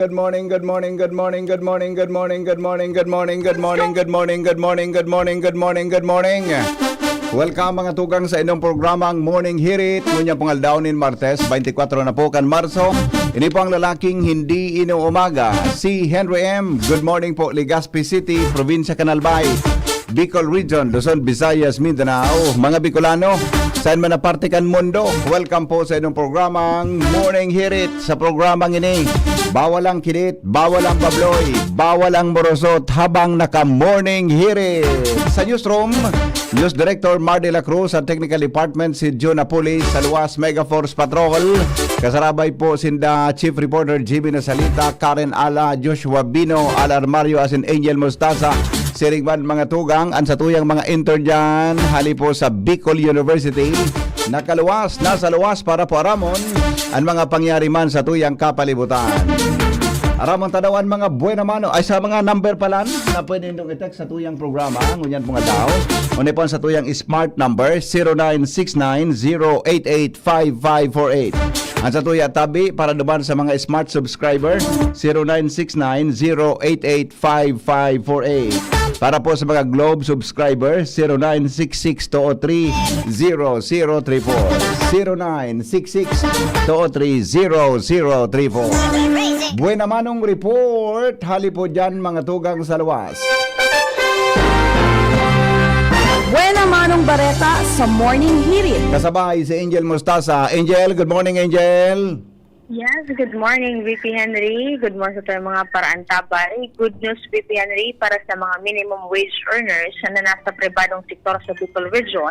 Good morning, good morning, good morning, good morning, good morning, good morning, good morning, good morning, good morning, good morning, good morning, good morning, good morning. Welcome mga tugang sa inyong programang Morning Hirit. Ngunya pangaldaunin Martes, 24 na po kan Marso. Ini po ang lalaking hindi inuumaga, si Henry M. Good morning po, Legazpi City, Provincia Canalbay, Bicol Region, Luzon, Visayas, Mindanao. Mga Bicolano, saan man na parte kan mundo, welcome po sa inyong programang Morning Hirit. Sa programang ini, bawal ang kilit, bawal ang babloy, bawal ang morosot habang naka-morning hirit. Sa newsroom, News Director Mar de la Cruz at Technical Department si John Apulis sa Luwas Megaforce Patrol. Kasarabay po sinda Chief Reporter Jimmy Nasalita, Karen Ala, Joshua Bino, Alar Mario asin Angel Mostaza. Sirigban mga tugang, ang satuyang mga intern dyan, hali po sa Bicol University. Nasa luwas para po aramon ang mga pangyari man sa tuyang kapalibutan. Aramon tanawan mga buena mano ay sa mga number pala na pwede nitong i-text sa tuyang programa. Ngunyan po nga daw. Unipon sa tuyang smart number 0969-088-5548. Ang sa tuya tabi para duman sa mga smart subscriber 0969-088-5548. Para po sa mga Globe subscriber 0966-203-0034 0966-203-0034. Buena manong report, hali po dyan mga tugang sa luwas. Buena manong bareta sa Morning Hirit. Kasabay si Angel Mostaza. Angel, good morning Angel. Yes, good morning VP Henry. Good morning sa tayo mga paraantabay. Good news VP Henry para sa mga minimum wage earners na nasa pribadong sektor sa Bicol Region.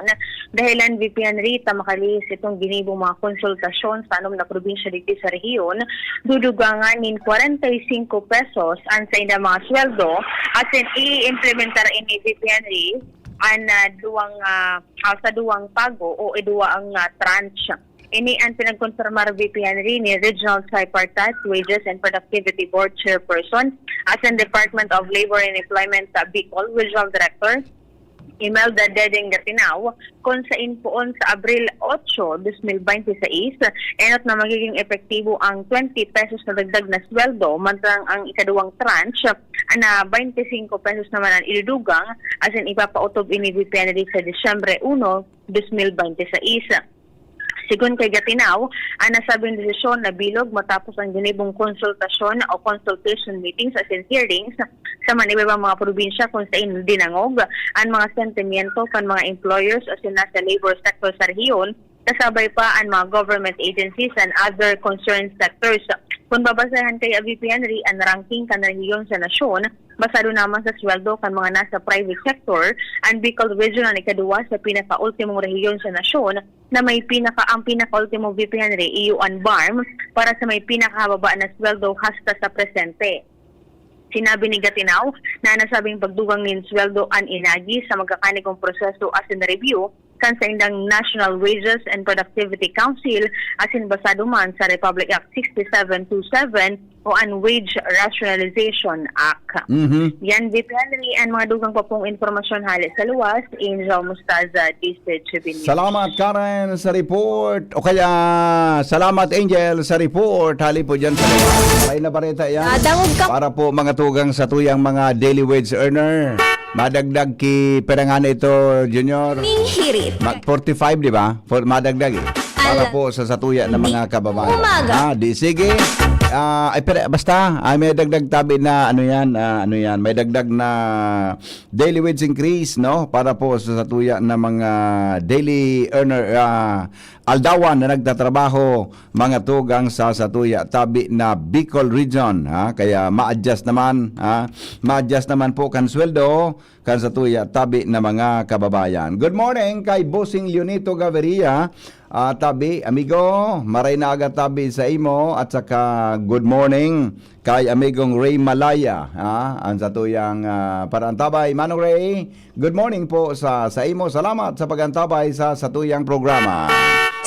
Dahilan VP Henry, tamakalis itong ginibong mga konsultasyon sa anom na probinsya dito sa rehiyon. Dudugangan in 45 pesos ang sa ina mga sweldo at i-implementar ini VP Henry ang sa duwang pago o iduwa ang tranche. Ini ang pinagkonfirmar VP Henry ni Regional Tripartite Wages and Productivity Board Chairperson as in Department of Labor and Employment sa Bicol Regional Director Imelda Dedeng Gatinaw kung sa inpoon sa Abril 8, 2026 enot na magiging epektibo ang 20 pesos na dagdag na sweldo mantang ang ikaduwang tranche na 25 pesos naman ang idudugang as in ipapautob ini VP Henry sa Disyembre 1, 2026. Sigun kay Gatinaw, ang nasabing desisyon na bilog matapos ang ginibong konsultasyon o consultation meetings as in hearings sa manibabang mga probinsya kung saan dinangog ang mga sentimiento kan mga employers o nasa labor sector sa rehiyon, kasabay pa ang mga government agencies and other concerned sectors. Kung babasahan kay VP Henry ang ranking kan rehiyon sa nasyon, basado naman sa sweldo kan mga nasa private sector, ang Bicol Region ang ikaduwa sa pinaka-ultimong rehiyon sa nasyon na may ang pinaka-ultimong VP Henry, Iuan Barm, para sa may pinakahababa na sweldo hasta sa presente. Sinabi ni Gatinaw na nasabing pagdugang nin sweldo an inagi sa magkakanikong proseso as in review kan sa indang National Wages and Productivity Council as in basado man sa Republic Act 6727 o ang Wage Rationalization Act. Yan, VP Henry, ang mga dugang pa pong informasyon halit sa luwas, Angel Mostaza, DCTV News. Salamat Karen sa report. O kaya, salamat Angel sa report. Hali po dyan sa luwas. May na bareta yan. Para po mga tugang sa tuyang mga daily wage earner. Madagdag ki perangan ito, Junior. 45, di ba? Madagdag eh. Para po sa satuya ng mga kababayan. Di sige. Basta may dagdag tabi na ano yan, may dagdag na daily wage increase, no? Para po sa satuya ng mga daily earner aldawan na nagtatrabaho mga tugang sa satuya tabi na Bicol Region, kaya ma-adjust naman po kan sweldo kan satuya tabi na mga kababayan. Good morning kay Bossing Leonito Gaviria. Tabi, amigo, maray na agad tabi sa imo at saka good morning kay amigong Ray Malaya. Ang satuyang parantabay. Manong Ray, good morning po sa imo. Salamat sa pagantabay sa satuyang programa.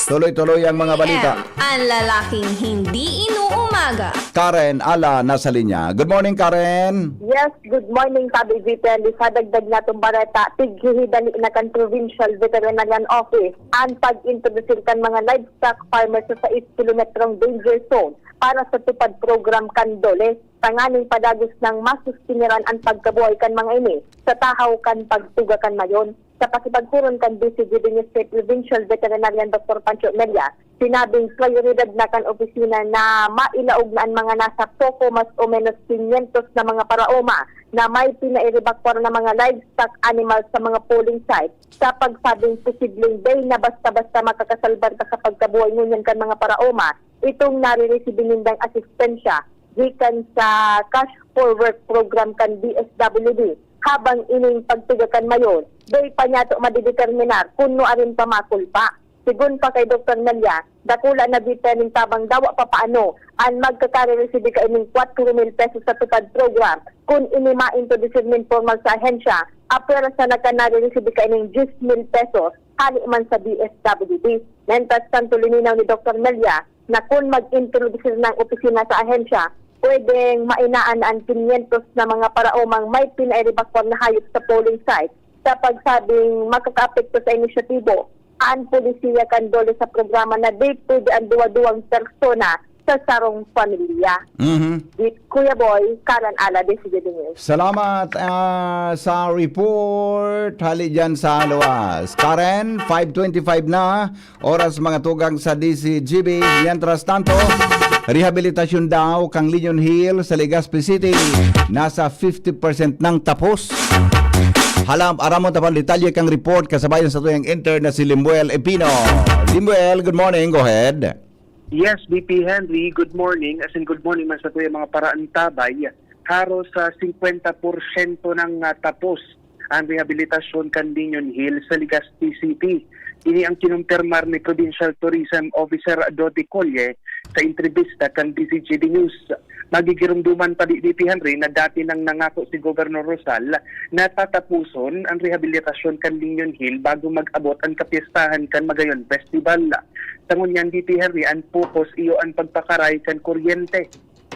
Tuloy-tuloy ang mga balita. Ang lalaking hindi inuumaga umaga. Karen Ala nasa linya. Good morning, Karen. Yes, good morning, Tabi VPN. Sa dagdag na itong bareta, tighihidan na kan Provincial Veterinarian Office ang pag-introduce kan mga livestock farmers sa 6 kilometrong danger zone para sa tupad program Kandole. Tanganing padagos ng masustiniran ang pagkabuhay kan mga ini sa tahaw kan pagtuga kan mayon. Sa pakipagpuron kan BCGB State Provincial Veterinarian Dr. Pancho Melia, sinabing prioridad na kan opisina na mailaog na ang mga nasa poco mas o menos 500 na mga paraoma na may pinairibakpor na mga livestock animals sa mga polling site sa pagsabing posibleng day na basta-basta makakasalbar ka sa pagkabuhay ngunyan kan mga paraoma, itong nare-receive nindang asistensya gikan sa Cash for Work program kan DSWD habang ining pagtugakan mayon, doy pa niya ito madideterminar kung no arin pamakulpa. Sigun pa kay Dr. Melia, dakula na bitaning tabang dawa pa paano ang magkakare-receive ka ining 4,000 pesos sa tupad program kung inimain to decision formal sa ahensya, apera sa nagkanare-receive ka ining 10,000 pesos hali man sa DSWD. Mentas tanto lininaw ni Dr. Melia na kung mag-introduce ng opisina sa ahensya, pwedeng mainaan ang 500 na mga paraomang may pinairibakpon na hayop sa polling site sa pagsabing makaka-apekto sa inisyatibo ang polisiya Kandole sa programa na di pwede ang duwa-duwang persona sa sarong pamilya. With Kuya Boy, Karen Ala, DCGD News. Salamat sa report. Hali dyan sa luwas. Karen, 5:25 na. Oras mga tugang sa DCGB. Mientras tanto, rehabilitasyon daw kang Legion Hill sa Legazpi City. Nasa 50% ng tapos. Halam, aramon tapang detalye kang report kasabayan sa tuyang intern na si Limbuel Epino. Limbuel, good morning. Go ahead. Yes, VP Henry, good morning. As in good morning man sa tuyang mga paraan tabay. Haro sa 50% ng tapos ang rehabilitasyon kan Legion Hill sa Legazpi City. Ini ang kinumpirmar ni Provincial Tourism Officer Dodi Colye sa entrevista kan DCGD News. Magigirumduman pa di Henry na dati nang nangako si Governor Rosal na tatapuson ang rehabilitasyon kan Legion Hill bago mag-abot ang kapistahan kan Magayon Festival. Tangon yan DP Henry, ang focus iyo ang pagpakaray kan kuryente.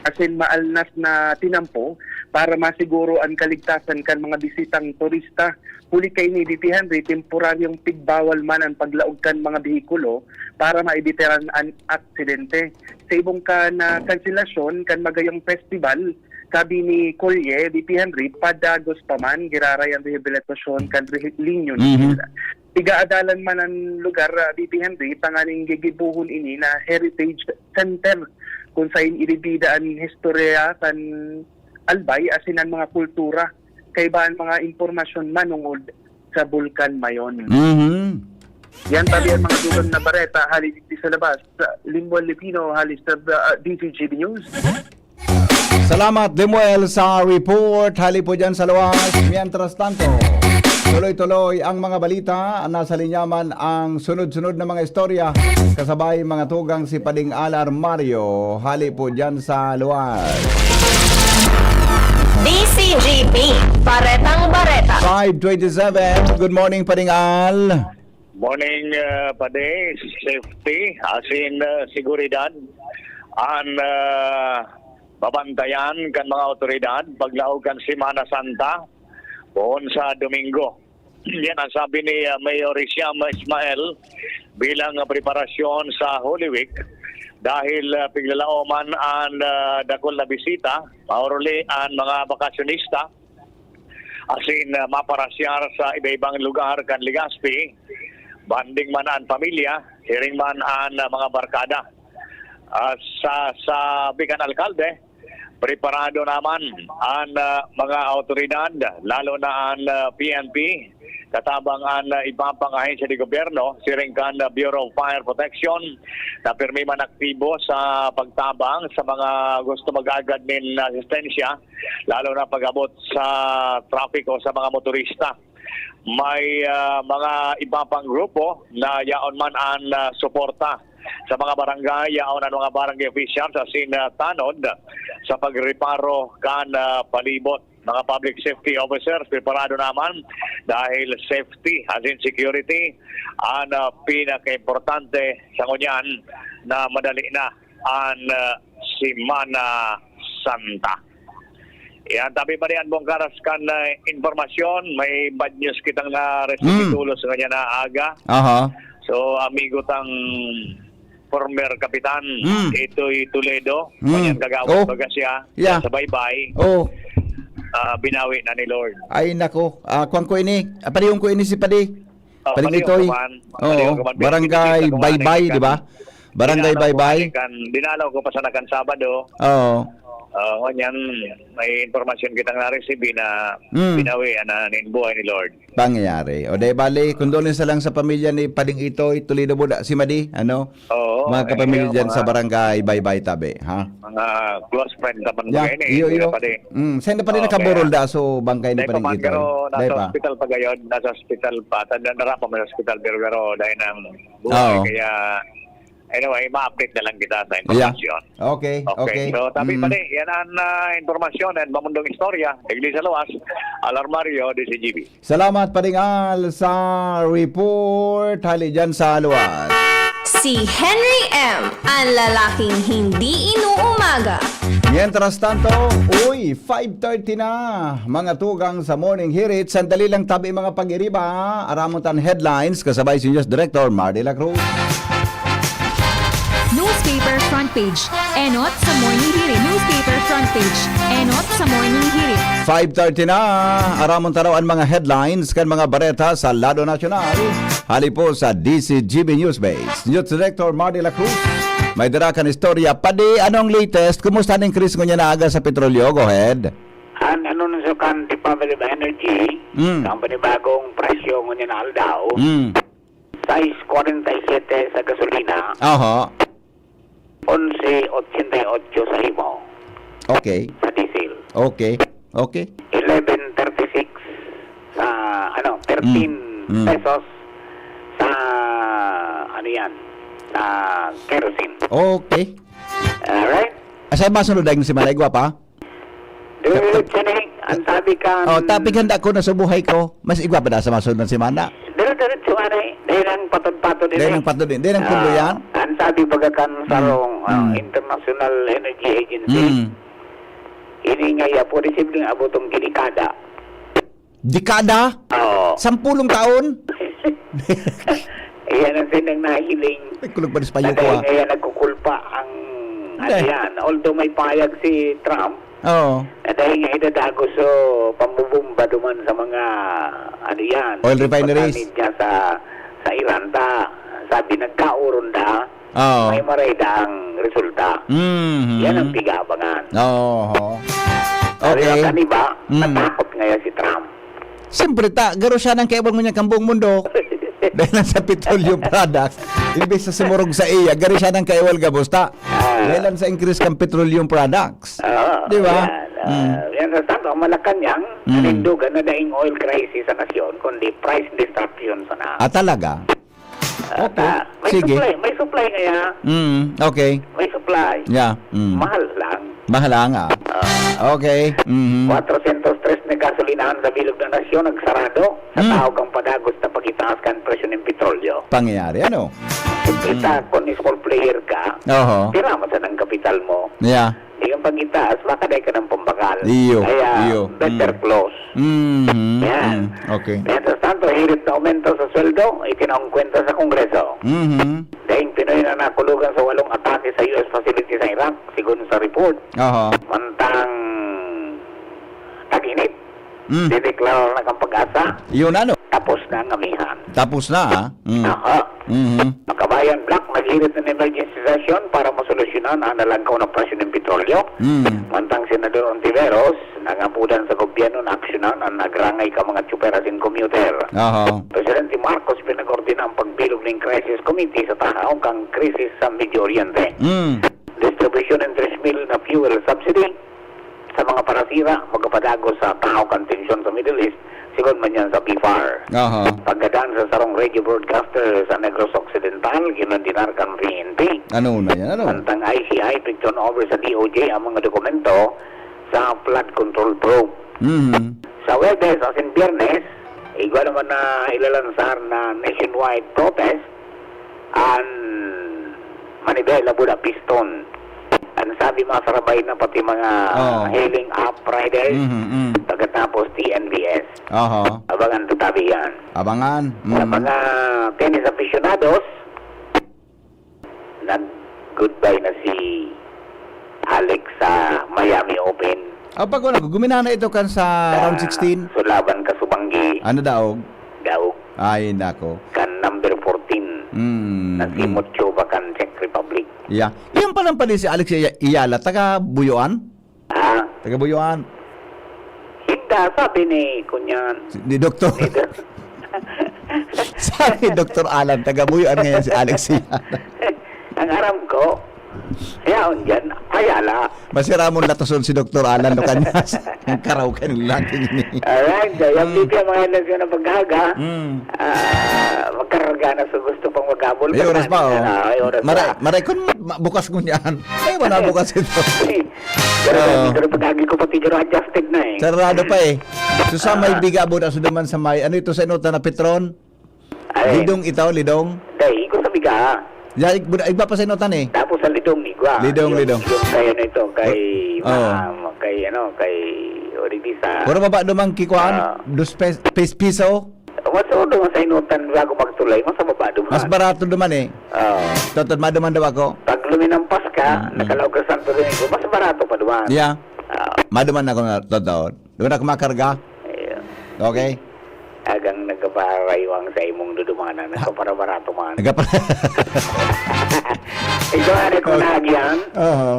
Asin maalnas na tinampo para masiguro ang kaligtasan kan mga bisitang turista. Huli kay ni DP Henry, temporaryong pigbawal man ang paglaog kan mga behikulo para maibiteran ang aksidente. Sa ibong na kanselasyon kan Magayong Festival, sabi ni Colye, DP Henry, padagos pa man, giraray ang rehabilitasyon kan Legion Hill. Tigaadalan man ang lugar, DP Henry, pangaling gigibuhon ini na Heritage Center kung saan iribida ang historia kan Albay asin ang mga kultura kay ba ang mga impormasyon manungod sa Bulkan Mayon. Yan tabi ang mga dugang na bareta halis sa labas. Limbuel Epino, halis sa DCGB News. Salamat, Limuel, sa report. Hali po dyan sa luwas. Mientras tanto, tuloy-tuloy ang mga balita. Nasa linyaman ang sunod-sunod na mga istorya. Kasabay mga tugang si Pading Alar Mario. Hali po dyan sa luwas. DCGP, Baretang Bareta. 5:27. Good morning, Pading Al. Morning, Pade. Safety, asin seguridad. Ang babantayan kan mga otoridad paglaog kan Semana Santa buon sa Domingo. Yan ang sabi ni Mayor Isiam Ismael bilang preparasyon sa Holy Week dahil piglalaoman ang dakol na bisita, mauruli ang mga bakasyonista asin maparasyar sa iba-ibang lugar kan Legazpi, banding man ang pamilya, hiring man ang mga barkada. Sa bikan alkalde, preparado naman ang mga autoridad, lalo na ang PNP, katabang ang ibang pang-ahensya de gobyerno, siring kan Bureau of Fire Protection, na pirmi man aktibo sa pagtabang sa mga gusto mag-agad ng asistensya, lalo na pag-abot sa traffic o sa mga motorista. May mga iba pang grupo na yaon man ang suporta sa mga barangay, yaon ang mga barangay officials asin tanod sa pagreparo kan palibot. Mga public safety officers, preparado naman dahil safety asin security ang pinaka-importante sa ngunyan na madali na ang Semana Santa. Yan, tabi pa rin ang karas kan informasyon. May bad news kitang na resipitulo sa kanya na aga. Aha. So, amigo tang former kapitan, ito'y Toledo. Mm. Kanyang kagawad Oh. baga siya. Yeah. Sa baybay, Oh, binawi na ni Lord. ay nako. Kuwan ko ini. Padiyong ko ini si Padi. Pading Padiyong ito'y. kuman. Oo, Padiyong kuman. barangay Pinipili ka Baybay, kumain di ba? Barangay Dinalaw ko Baybay. Dinalaw ko pa sa nakan Sabado. Oo. Kanyan, may informasyon kitang na-receive na Mm. binawi na buhay ni Lord. Pangyayari. O de bali, condolence lang sa pamilya ni Pading Itoy, Toledo Buda, si Madi, ano? Oo. Mga kapamilya dyan sa barangay. barangay Baybay Tabi, ha? Mga close friend naman Yeah, kayo iyo, iyo. Pa din. Saan na pa rin Okay. nakaburol da so bangkay ni Dahil pa Pading man, Itoy? pero Dahil nasa pa. hospital pa gayon, nasa hospital pa. Tanda pa may hospital, pero dahil ng buhay, Oo. kaya anyway, ma-update na lang kita sa Yeah. informasyon. Okay, okay. So, tabi pa rin, yan ang informasyon at mamundong istorya. Iglesia Luas, Alarmario, DCGB. Salamat Pading Al sa report. Hali dyan sa Luwas. Si Henry M. Ang lalaking hindi inuumaga. Mientras tanto, uy, 5:30 na. Mga tugang sa Morning Hirit. Sandali lang tabi mga pag-iriba. Aramutan headlines kasabay si News Director Mardy La Cruz. Newspaper front page. Enot sa Morning Hirit. Newspaper front page. Enot sa Morning Hirit. 5:30 na. Aramon tarawan mga headlines kan mga bareta sa Lado Nacional. Hali po sa DCGB News Base. News Director Mardy La Cruz. May dara kan istorya. Padi, anong latest? Kumusta ng Chris ngunya na aga sa petrolyo? Go ahead. Ano na sa kan Department of Energy, ang panibagong presyo mo niya na aldaw, 6.47 sa gasolina, Aha. 11.88 sa himo Okay. sa diesel, Okay. Okay. 11.36 sa 13 pesos sa sa kerosene. Okay. Alright? Asay masunod dahil si Malaygwa pa? Diretso ni, ang sabi ka, Oh, tapi handa ko na sa buhay ko. Mas igwa pa na sa masunod ng simana. diretso dahil ang patod-patod din. Dahil ang patod din. Dahil ang pundo yan. Ang sabi bagakan sa International Energy Agency, ini nga posibleng abotong kinikada. Dekada? Oo. 10 taon? Iyan ang sinang nahiling. Ay, kulog pa sa payo Na ko dahil ah. ngayon nagkukulpa ang yan. Although may payag si Trump, Oo. na dahil nga idadago so pambubumba duman sa mga Oil refineries. pagkanid niya sa Iran ta. Sabi nagkauron da, Oo. may marayda ang resulta. Yan ang pigabangan. Oo. Okay. Okay. Kaniba, Mm. natakot ngayon si Trump. Siyempre ta, garo siya ng kaibang mo niya kambong mundo. Dahil lang sa petroleum products. Imbes sa sumurog sa iya, garo siya ng kaiwal gabusta. Dahil lang sa increase kang petroleum products. Di ba? Yan sa tanto, ang Malacanang, nanindugan na daing oil crisis sa nasyon, kundi price disruption sa na. Ah, talaga? Okay. May Sige. supply, may supply kaya, Okay. may supply. Yeah. Mahal lang. Mahala nga. Okay. 403 na gasolinahan sa bilog ng nasyon, nagsarado sa tao kang padagos na pagitaas kan presyo ng petrolyo. Pangyayari, ano? Kita, kung small player ka, Oho. tira mo sa ng kapital mo. Yeah. Di kang pagitaas, baka dahil ka ng pambakal. Iyo, Kaya, iyo. better close. Yan. Okay. Mientras tanto, hirit na aumento sa sweldo, ikinangkwenta sa Kongreso. Dahil Pinoy na nakulugan sa 8 atake sa US facility sa Iraq, sigun sa report. Oho. Mantang tag-init. Dideklara na kang pag-asa, Yun ano? tapos na ang amihan. Tapos na, ah. Aha. Makabayan Black, naghirit ng emergency session para masolusyonan ang nalangkaw na presyo ng petrolyo. Mantang Senador Ontiveros, nangapudan sa gobyerno na aksyonan ang nagrangay ka mga tsuperasin commuter. Oho. Presidente Marcos pinag-ordina ang pagbilog ng crisis committee sa tahaong kang krisis sa Medio Oriente. Distribution ng 3,000 na fuel subsidy sa mga parasira, magkapadagos sa tao kang tensyon sa Middle East, sigon man yan sa BFAR. Oho. Pagkadaan sa sarong radio broadcaster sa Negros Occidental, ginandinar kang PNP. Ano na yan? Ano? Antang ICI, pigton over sa DOJ ang mga dokumento sa flood control probe. Sa Webes, as in Biyernes, igwa naman na ilalansar na nationwide protest ang Manibela Buda Piston. Ang Kan sabi mga sarabay na pati mga hailing app riders. Pagkatapos TNBS. Abangan tutabi yan. Abangan. Sa mga tennis aficionados, nag-goodbye na si Alex sa Miami Open. Pag wala ko, guminana ito kan sa round 16. Sulaban ka Subanggi. Ano daog? Daog. Ay, nako. Kan number 14. Nagsimot ba kan Czech Republic. Yeah. Iyan palang pala si Alex Iyala, taga Buyuan? Taga Buyuan. Hinda, sabi ni Kunyan. Ni Doktor. Sabi Dr. Alan, taga Buyuan ngayon si Alex Iyala. Ang aram ko, yaon dyan, Ayala. Masiramon latoson si Dr. Alan no kanyas. Ang karaw ka ng laking ini. Alright, yung libya mga ilasyon na paghaga, magkarga na sa gusto pang maghabol. May oras pa, oh. May oras pa. Maray, kung bukas ko niyan. Ay, wala bukas ito. Pero paghagi ko pati pero adjusted na eh. Sarado pa eh. So sa may bigabo na sudaman sa may, ano ito sa inuta na Petron? Lidong ito, lidong? Dahil ko sa biga. Iba pa sa inutan eh. Tapos sa lidong migwa. Lidong. Yung kay ano ito, kay Oribisa. Puro baba dumang kikuan? 2 piso? Mas doon sa inutan bago magtulay, mas baba duman. Mas barato duman eh. Totod maduman daw ako. Pag luminampas ka, nakalaw ka Santo Domingo, mas barato pa duman. Yeah. Maduman ako na totod. Doon ako makarga. Okay? Agang nagkaparayuang sa imong dudumanan, nagkapara-barato man. Ito ano kung nagyan,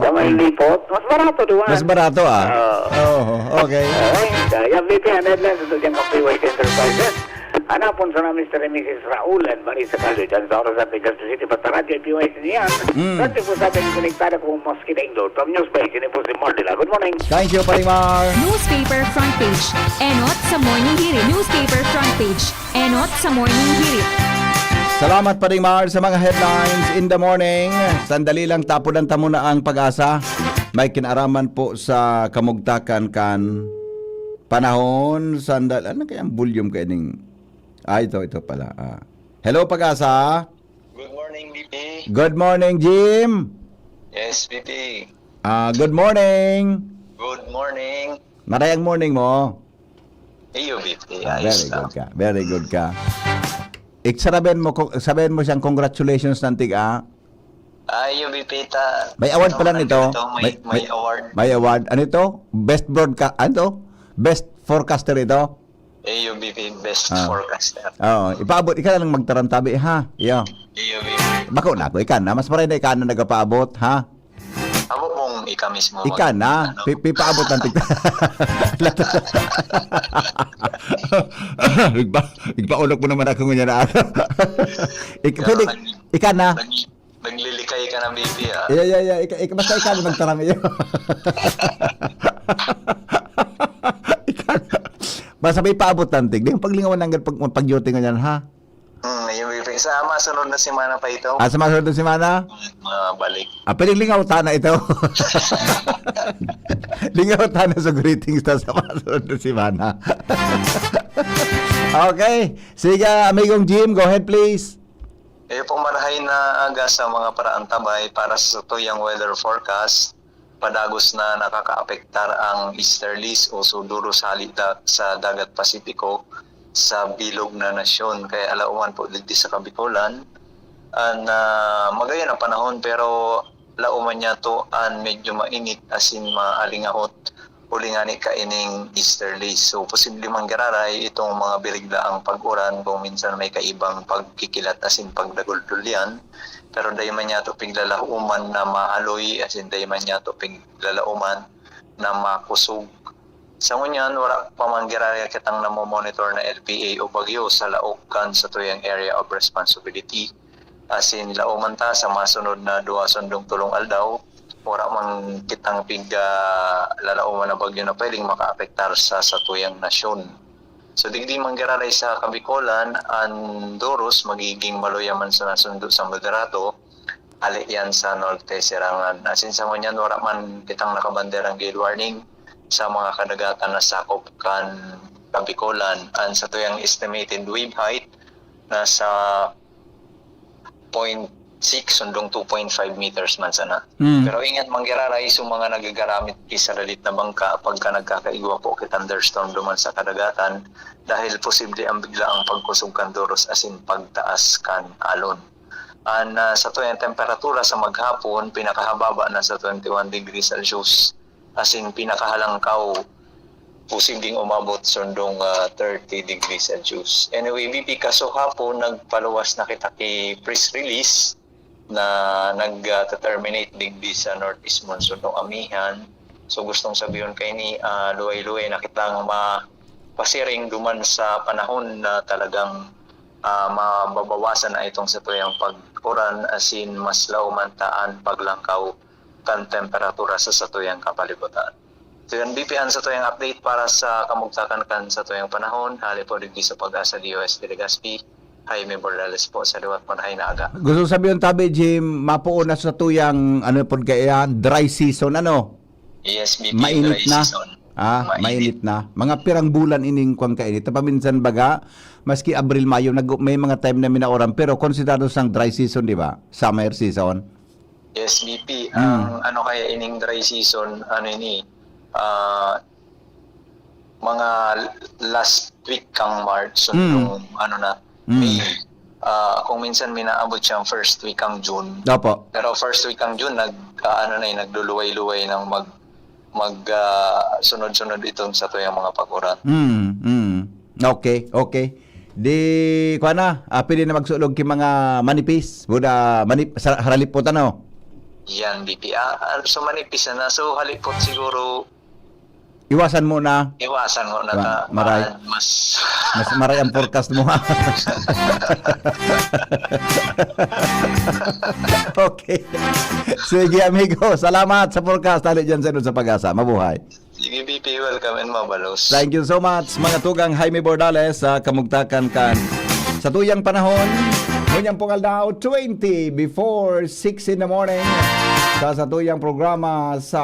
sa may lipot, mas barato duman. Mas barato okay. Yung VP100 lang sa diyang Kapiway Enterprises. Hanapon sa na Mr. and Mrs. Raul and Marisa Caldo dyan sa oras at Vegas City. Basta radyo PYS niyan. Kasi po sa atin konektado kung mas kinaingdo. From Newspace, ini po si Mardila. Good morning. Thank you, Parimar. Newspaper front page. Enot sa morning hirit. Newspaper front page. Enot sa morning hirit. Salamat, Parimar, sa mga headlines in the morning. Sandali lang, tapudan mo na ang pag-asa. May kinaraman po sa kamugtakan kan panahon. Ano kaya ang volume kaya ning... ito pala. Hello, Pag-asa. Good morning, VP. Good morning, Jim. Yes, VP. Good morning. Good morning. Marayang morning mo. Iyo, VP. Very good ka. Sabihin mo siyang congratulations nantig Iyo, VP. May award pala nito. May award. May award. Ano ito? Best broadcast. Ano? Best forecaster ito? Iyo, VP. Best forecaster. Ipaabot. Ika na lang magtarantabi, ha? Iyo, VP. Bako na ako. Ika na. Mas maray na ika na nagapaabot, ha? Ako pong ika mismo. Ika na. Pipaabot ng tigta. Igpaulok mo naman ako ngayon na ako. Ika na. Naglilikay ka ng VP, Yeah. Basta ika na magtarang iyo. Ika na. Basta may paabot tantig. Di yung paglingawan ng pag-duty nga yan, ha? Yung VP. Sa masunod na semana pa ito. Sa masunod na semana? Balik. Pwedeng lingaw tana ito. Lingaw tana sa greetings na sa masunod na semana. Okay. Sige, amigong Jim, go ahead please. Pumarahay na aga sa mga paraantabay para sa tuyang weather forecast. Padagos na nakakaapektar ang easterlies o suduro salita sa dagat Pasipiko sa bilog na nasyon. Kaya alauman po dito sa Kabikulan. Magaya na panahon pero lauman niya to an medyo mainit asin maalingahot ulingani kaining easterlies. So posible manggararay itong mga biriglaang pag-uran kung minsan may kaibang pagkikilat asin pagdagultulyan. Pero dahi man niya ito piglalauman na maaloy asin dahi man niya ito piglalauman na makusog. Sa ngunyan, wala pa manggiraya kitang namomonitor na LPA o bagyo sa laokan sa tuyang area of responsibility. Asin lauman ta sa masunod na 2 tulong aldaw, wala man kitang lalauman na bagyo na pwedeng makaapektar sa tuyang nasyon. So digdi manggiraray sa Kabikulan, ang Doros magiging maluyaman sa nasundo sa moderato, ali yan sa Norte Sirangan. Asin sa ngunyan, wala man kitang nakabanderang gale warning sa mga kadagatan na sakop kan Kabikulan. And sa tuyang estimated wave height, nasa 0.2 sundong 2.5 meters man sana. Mm. Pero ingat manggiraray sa mga nagagaramit sa lalit na bangka pagka nagkakaigwa po kit thunderstorm duman sa kadagatan dahil posible ang biglaang pagkusog kan doros asin pagtaas kan alon. Sa tuyang temperatura sa maghapon, pinakahababa na sa 21 degrees Celsius asin pinakahalangkaw posibleng umabot sundong 30 degrees Celsius. Anyway, BP kaso hapon nagpaluwas na kita kay press release na nag-terminate digdi sa northeast monsoon ng amihan. So gustong sabihin kay ni luway-luway na kitang mapasiring duman sa panahon na talagang mababawasan na itong sa tuyang pag-uran asin mas laumantaan paglangkaw kan temperatura sa satuyang kapalibutan. So yan, BPN sa tuyang update para sa kamugtakan kan sa tuyang panahon. Hali po digdi sa Pag-asa DOS Legazpi. Jaime Bordales po sa liwat manahay na aga. Gusto sabihin tabi, Jim, mapuon na sa tuyang, ano po kaya, dry season, ano? Yes, BP, Mainit dry na. season. Mainit na. Mga pirang bulan ining kwang kainit. Paminsan baga, maski Abril, Mayo, may mga time na minaoran, pero konsiderado sang dry season, di ba? Summer season. Yes, BP. Ang ano kaya ining dry season, ano ini, mga last week kang March, so ano na, May, kung minsan minaabot siyang first week ang June. Opo. Pero first week ang June, nagluluway-luway ng sunod-sunod itong sa tuyang mga pag-uran. Okay. Di, kuha na, pwede na magsulog ki mga manipis, buda, haralipot, ano? Yan, BP. So manipis na, so halipot siguro, Iwasan mo na. iwasan mo na Maray. mas Mas maray ang forecast mo, ha? Okay. Sige, amigo. Salamat sa forecast. Tali dyan sa Pag-asa. Mabuhay. sige BP, welcome and mabalos. Thank you so much, mga tugang Jaime Bordales sa kamugtakan kan sa tuyang panahon. Ngunyang pungal daw 20 before 6 in the morning sa tuyang programa sa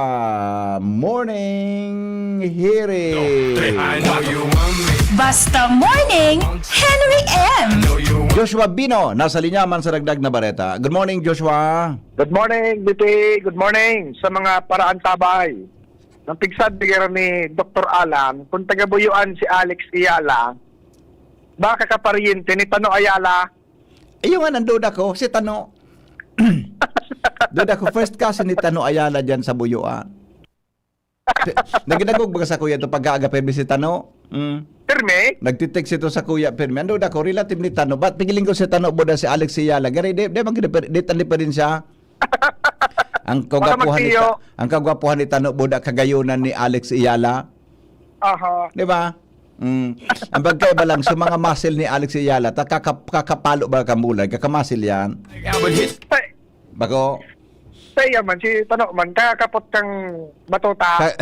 Morning Hearing. Basta Morning, Henry M. Joshua Bino, nasa linyaman sa dagdag na bareta. Good morning, Joshua. Good morning, BP. Good morning sa mga paraan tabay. Nang pigsad bigyan ni Dr. Alan, kung tagabuyuan si Alex Ayala, baka kaparyente ni Tano Ayala. Ayun nga, nandoon ako, si Tano. Doon ako, first kasi ni Tano Ayala dyan sa buyuan. Nagdagog ba sa kuya ito pag-aaga Permi si Tano? Pirme? Nagtitext ito sa kuya Permi. Nandoon ako, relative ni Tano. Ba't pigiling ko si Tano boda si Alex Ayala? Gari, di pa rin siya. Ang kagwapuhan ni Tano boda kagayunan ni Alex Ayala. Aha. Di ba? Ang bagkaiba lang sa mga muscle ni Alex Ayala, kakapalo ba kamulan, kakamasil yan. Bako? Saya man, si Tano man, kakapot kang batuta.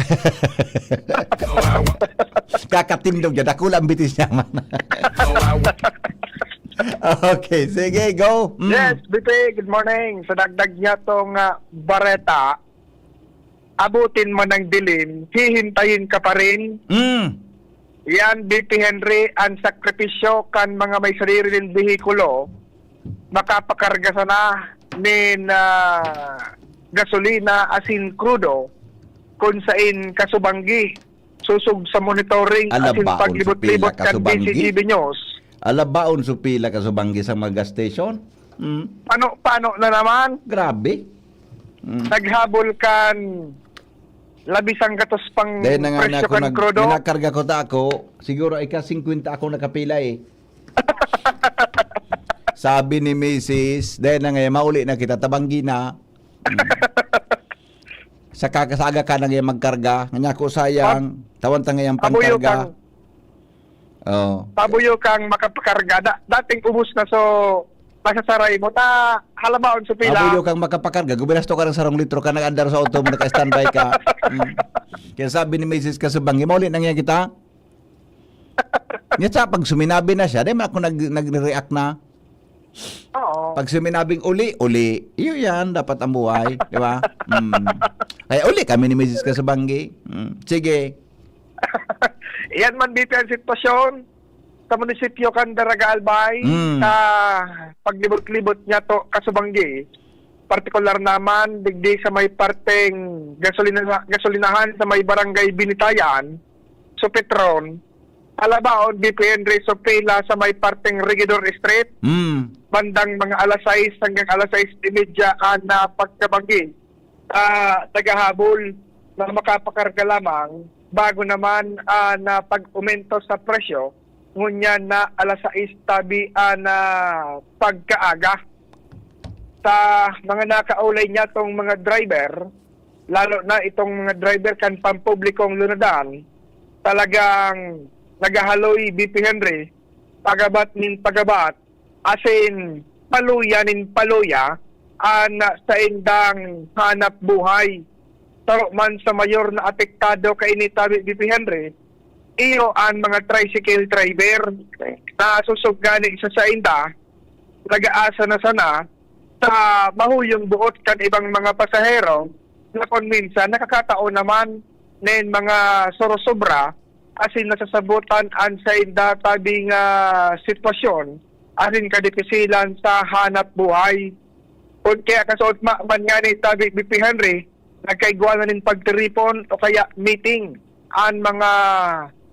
Kakatindog yan, ako lang bitis niya man. Okay, sige, go. Yes, BP, good morning. Sa dagdag niya tong bareta, abutin mo ng dilim, hihintayin ka pa rin. Yan, BP Henry, ang sakripisyo kan mga may sarili ng behikulo, makapakarga sana nin gasolina asin crudo kung sain kasubanggi susug sa monitoring asin paglibot-libot kan DCGB News. Alabaon supila kasubanggi sa mga gas station? Paano na naman? Grabe. Naghabol kan labisang gatos pang presyo kan crudo. Ninakarga ko ta ako, siguro ay ka 50 ako nakapila eh. Sabi ni Mrs. Dahil na ngayon, mauli na kita, tabanggi na. Sa kakasaga ka na ngayon magkarga. Nga ko sayang, tawan ta ngayon pangkarga. Pabuyo kang makapakarga. Dating ubus na so, masasaray mo, halabaon sa pila. Pabuyo kang makapakarga. Guminasto ka ng 1 litro ka, nag-andar sa auto mo, naka-standby ka. Kaya sabi ni Mrs. Kasubanggi, mauli na ngayon kita. Nga pag suminabi na siya, dahil ako nag-react na. Oo. Pag suminabing uli, iyo yan, dapat ang buhay, di ba? Kaya uli kami ni Mrs. Kasubanggi. Sige. Yan man dito ang sitwasyon. sa munisipyo kan Daraga Albay, sa paglibot-libot niya to kasubanggi, partikular naman, digdi sa may parteng gasolinahan sa may barangay Binitayan, so Petron, Alabaon, BPN Reso Pila sa may parteng Regidor Street, bandang mga alas 6 hanggang alas 6:30 na pagkabanggi, tagahabol na makapakarga lamang bago naman na pag-umento sa presyo, ngunyan na alas 6 tabi na pagkaaga. Sa mga nakaulay niya tong mga driver, lalo na itong mga driver kan pampublikong lunadan, talagang nagahaloy BP Henry, pagabat nin pagabat, asin paluya nin paluya, sa indang hanap buhay. Taro man sa mayor na apektado kay ni Tabi BP Henry, iyo ang mga tricycle driver na susugani sa inda, nag-aasa na sana, sa mahuyong buot kan ibang mga pasahero na kung minsan nakakataon naman nin mga sorosobra asin nasasabutan an sa inda tabing sitwasyon asin kadipisilan sa hanap buhay. Kung kaya kasuot man nga ni Tabi BP Henry, nagkaigwa na nin pagtiripon o kaya meeting ang mga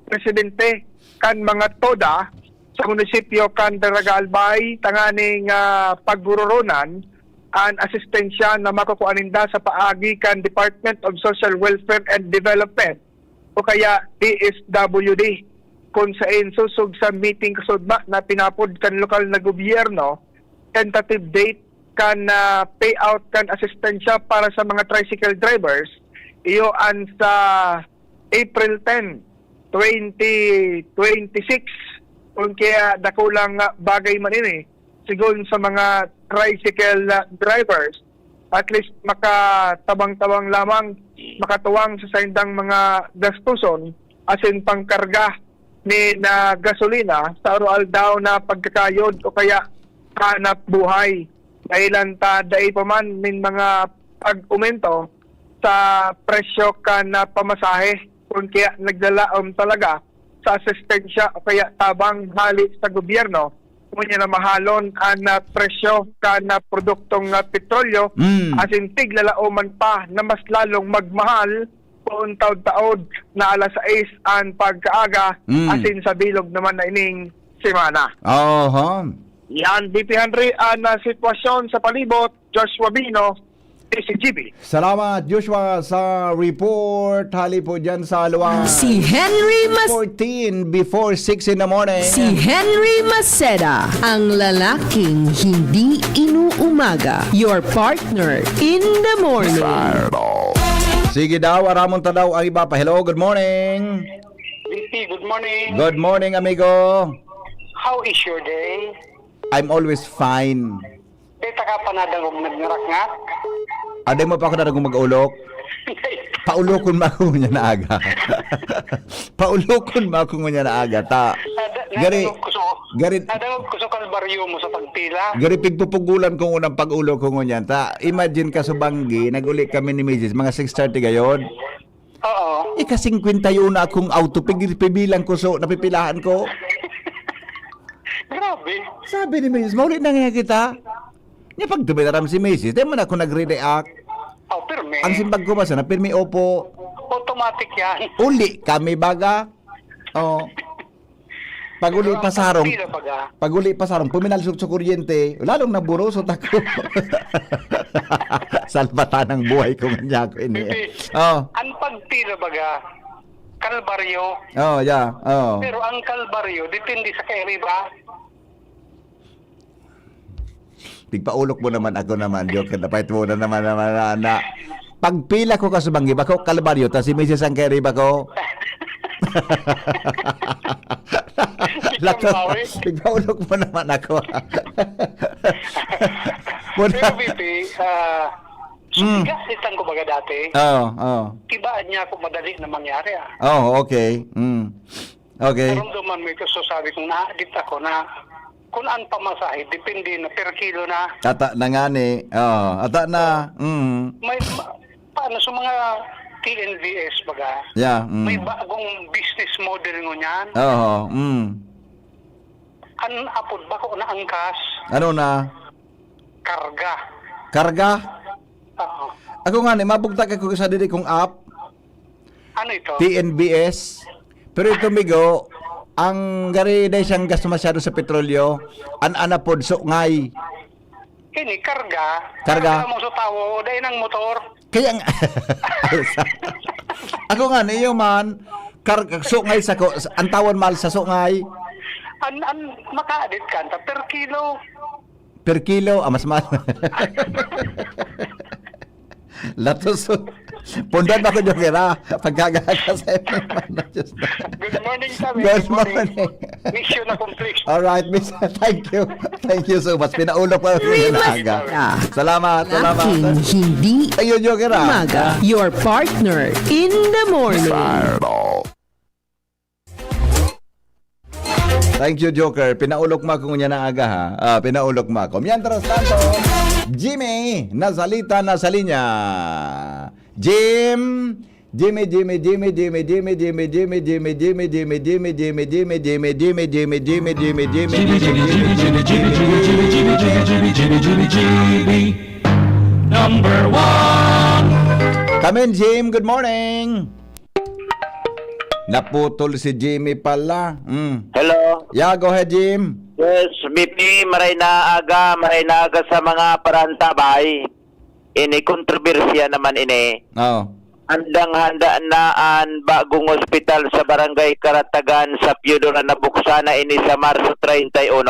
presidente kan mga toda sa munisipyo kan Daraga Albay, tanganing paggururunan ang asistensya na makukuaninda sa paagi kan Department of Social Welfare and Development o kaya DSWD, kung saan susug sa meeting kasudma na pinapod kan lokal na gobyerno, tentative date kan payout kan asistensya para sa mga tricycle drivers, iyo an sa April 10, 2026. Kung kaya dakulang bagay man ini, sigon sa mga tricycle drivers, at least makatabang-tabang lamang, makatuwang sa saindang mga gastuson, asin pangkarga ni na gasolina sa oral daw na pagkakayod o kaya hanap buhay. Dahilan dahi pa man min mga pag-umento sa presyo ka na pamasahe, kung kaya nagdalaom talaga sa asistensya o kaya tabang hali sa gobyerno, kung na mahalon ang presyo ka na produktong petrolyo, asin tiglalauman pa na mas lalong magmahal kung taod-taod na alas 6 ang pagkaaga, asin sa bilog naman na ining semana. Yan, BP Henry, ang sitwasyon sa palibot, Joshua Bino, PCGB. Salamat Joshua sa report. Hali po dyan sa luwang Si Henry 14 before 6 in the morning. Si Henry Maceda, ang lalaking hindi inuumaga. Your partner in the morning. Sige daw, aramon ta daw ang iba pa. Hello, good morning. VP, good morning. Good morning, amigo. How is your day? I'm always fine. Dita ka pa na daw nagngarak-ngak? Aday mo pa ako na mag-ulok? Paulokon ma ako niya na aga. Paulokon ma ako niya na aga. Gari nadangog ko sa kalbaryo mo sa pagpila. Gari pigpupugulan ko unang pag-ulok ko niyan. Imagine ka sa Banggi, nag-uli kami ni Mrs. mga 6:30 gayon. Oo. Ika-50 yun na akong auto, pibilang ko so, napipilahan ko. Grabe. Sabi ni Mrs. maulit na nga kita. Niya pag tumitaram si Mrs. Di mo na ako nag-react. Oh, pirme. Ang simbag ko ba sa na, pirme opo. Automatic yan. Uli kami baga. Oh. Paguli pasarong. Paguli pasarong, puminalsok sa kuryente, lalong naburosot ako. Salbata ng buhay ko nga ako ini. Oh. Ang pagpila baga, kalbaryo. Oh, yeah. Oh. Pero ang kalbaryo, depende sa kay ba? Tigpaulok mo naman ako naman, joke na pahit mo na naman na. Pagpila ko ka sa Banggi, bako kalbaryo, ta si Mrs. ang carry bako. Tigpaulok mo naman ako. Pero BP, gasitan ko baga dati. Tibaan niya ako madali na mangyari. Okay. Okay. Naramdaman mo ito, so sabi kong na-addict ako na kung ang pamasahe, depende na per kilo na. Ata na nga ni. Ata na. May, paano sa mga TNVS baga? Yeah. May bagong business model mo niyan. apod ba ko na angkas? Ano na? Karga. Karga? Oo. Ako nga ni mabugtag ako sa dili kong app, Ano ito? TNBS. Pero ito migo, ang gari dahil siyang gas masyado sa petrolyo, anapod so ngay. Ini karga. Karga. Mo sa tawo, dahil ng motor. Kaya nga, ako nga niyo man, so ngay sa ko, ang tawon mahal sa so ngay. Makaadit ka per kilo. Per kilo, mas mahal. Latos. Pundan ako yung kira. Pagkagaga sa Good morning, sabi. Good morning. Mission accomplished. Alright, miss. Thank you. Thank you so much. Pinaulog pa yung aga. Salamat. Lalaking hindi Ayun yung kira. umaga. Your partner in the morning. Thank you, Joker. Pinaulog mo ako niya na aga, ha? Pinaulog mo ako. Mientras tanto, Jimmy, nasalita na sa linya. Jimmy. Number one. Come in, Jim. Good morning. Naputol si Jimmy pala. Hello. Yeah, go ahead, Jim. Yes, BP, maray na aga sa mga parantabay. Ini kontrobersya naman ini. Oh. Handang-handa naan bagong ospital sa Barangay Karatagan sa Piedora na buksana ini sa Marso 31.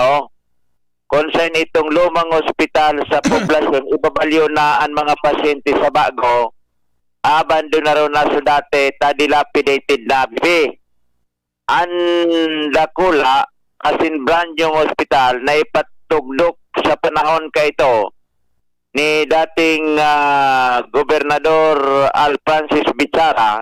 Concern itong lumang ospital sa poblasyon, ibabalyo na ang mga pasyente sa bago. Abandon na raw na sa dati, dilapidated na BP. Ang dakula, asin brand yung ospital na ipatugdok sa panahon ka ito ni dating Gobernador Al Francis Bichara,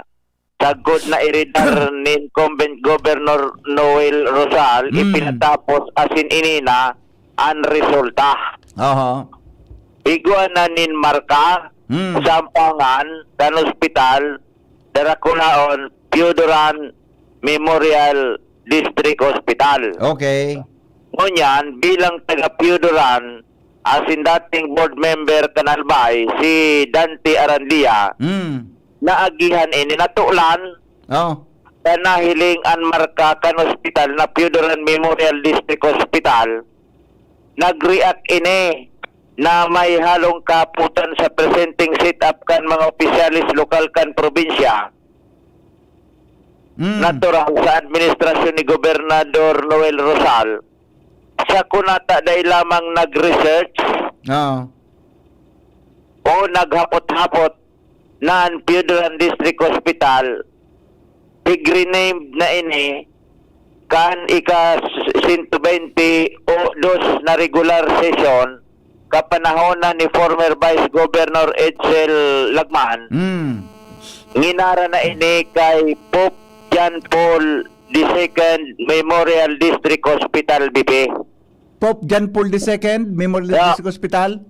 sagod na iridar ni incumbent Governor Noel Rosal, ipinatapos asin inina ang resulta. Iguan na nin marka, sampangan, dan ospital, Darakulaon, Piodoran Memorial District Hospital. Okay. Ngunyan, bilang taga Piodoran, asin dating board member Kanalbay, si Dante Arandia, naagihan ini natulan, na nahiling ang marka kan hospital na Piodoran Memorial District Hospital, nag-react ini na may halong kaputan sa presenting sit-up kan mga opisyalis lokal kan probinsya. Natural sa administrasyon ni Gobernador Noel Rosal, sa kunata dahil lamang nag-research o naghapot-hapot na ang Piodoran District Hospital, big-renamed na ini kan ika-120 o dos na regular session kapanahonan ni former Vice Governor Edsel Lagman. Nginara na ini kay Pope John Paul II Memorial District Hospital, BP. Pope John Paul II Memorial District Hospital?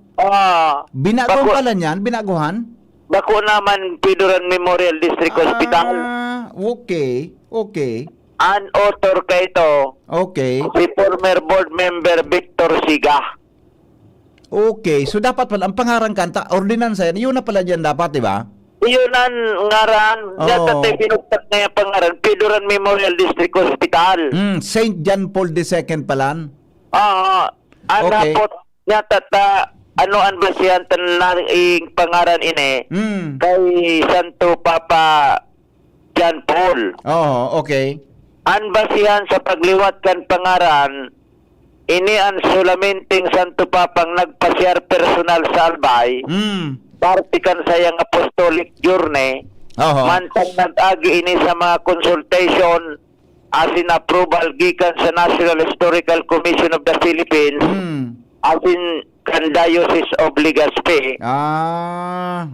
Binagong pala niyan? Binaguhan? Bako naman Piodoran Memorial District Hospital. Okay. An author ka ito. Okay. Si former board member Victor Siga. Okay, so dapat pala ang pangarang kanta, ordinansa yan, yun na pala dyan dapat, di ba? Yun ang ngaran. Dapat pinugtat na yung pangaran, Piodoran Memorial District Hospital. St. John Paul II pala? Anapot niya tata, anoan ba siya ang pangaran ini? Kay Santo Papa John Paul. Okay. An ba siya sa pagliwat kan pangaran, ini ang sulamenting Santo Papang nagpasyar personal sa Albay, partikan sayang apostolic journey, mantang nag-agi ini sa mga consultation, asin approval gikan sa National Historical Commission of the Philippines, asin kan Diocese of Legazpi.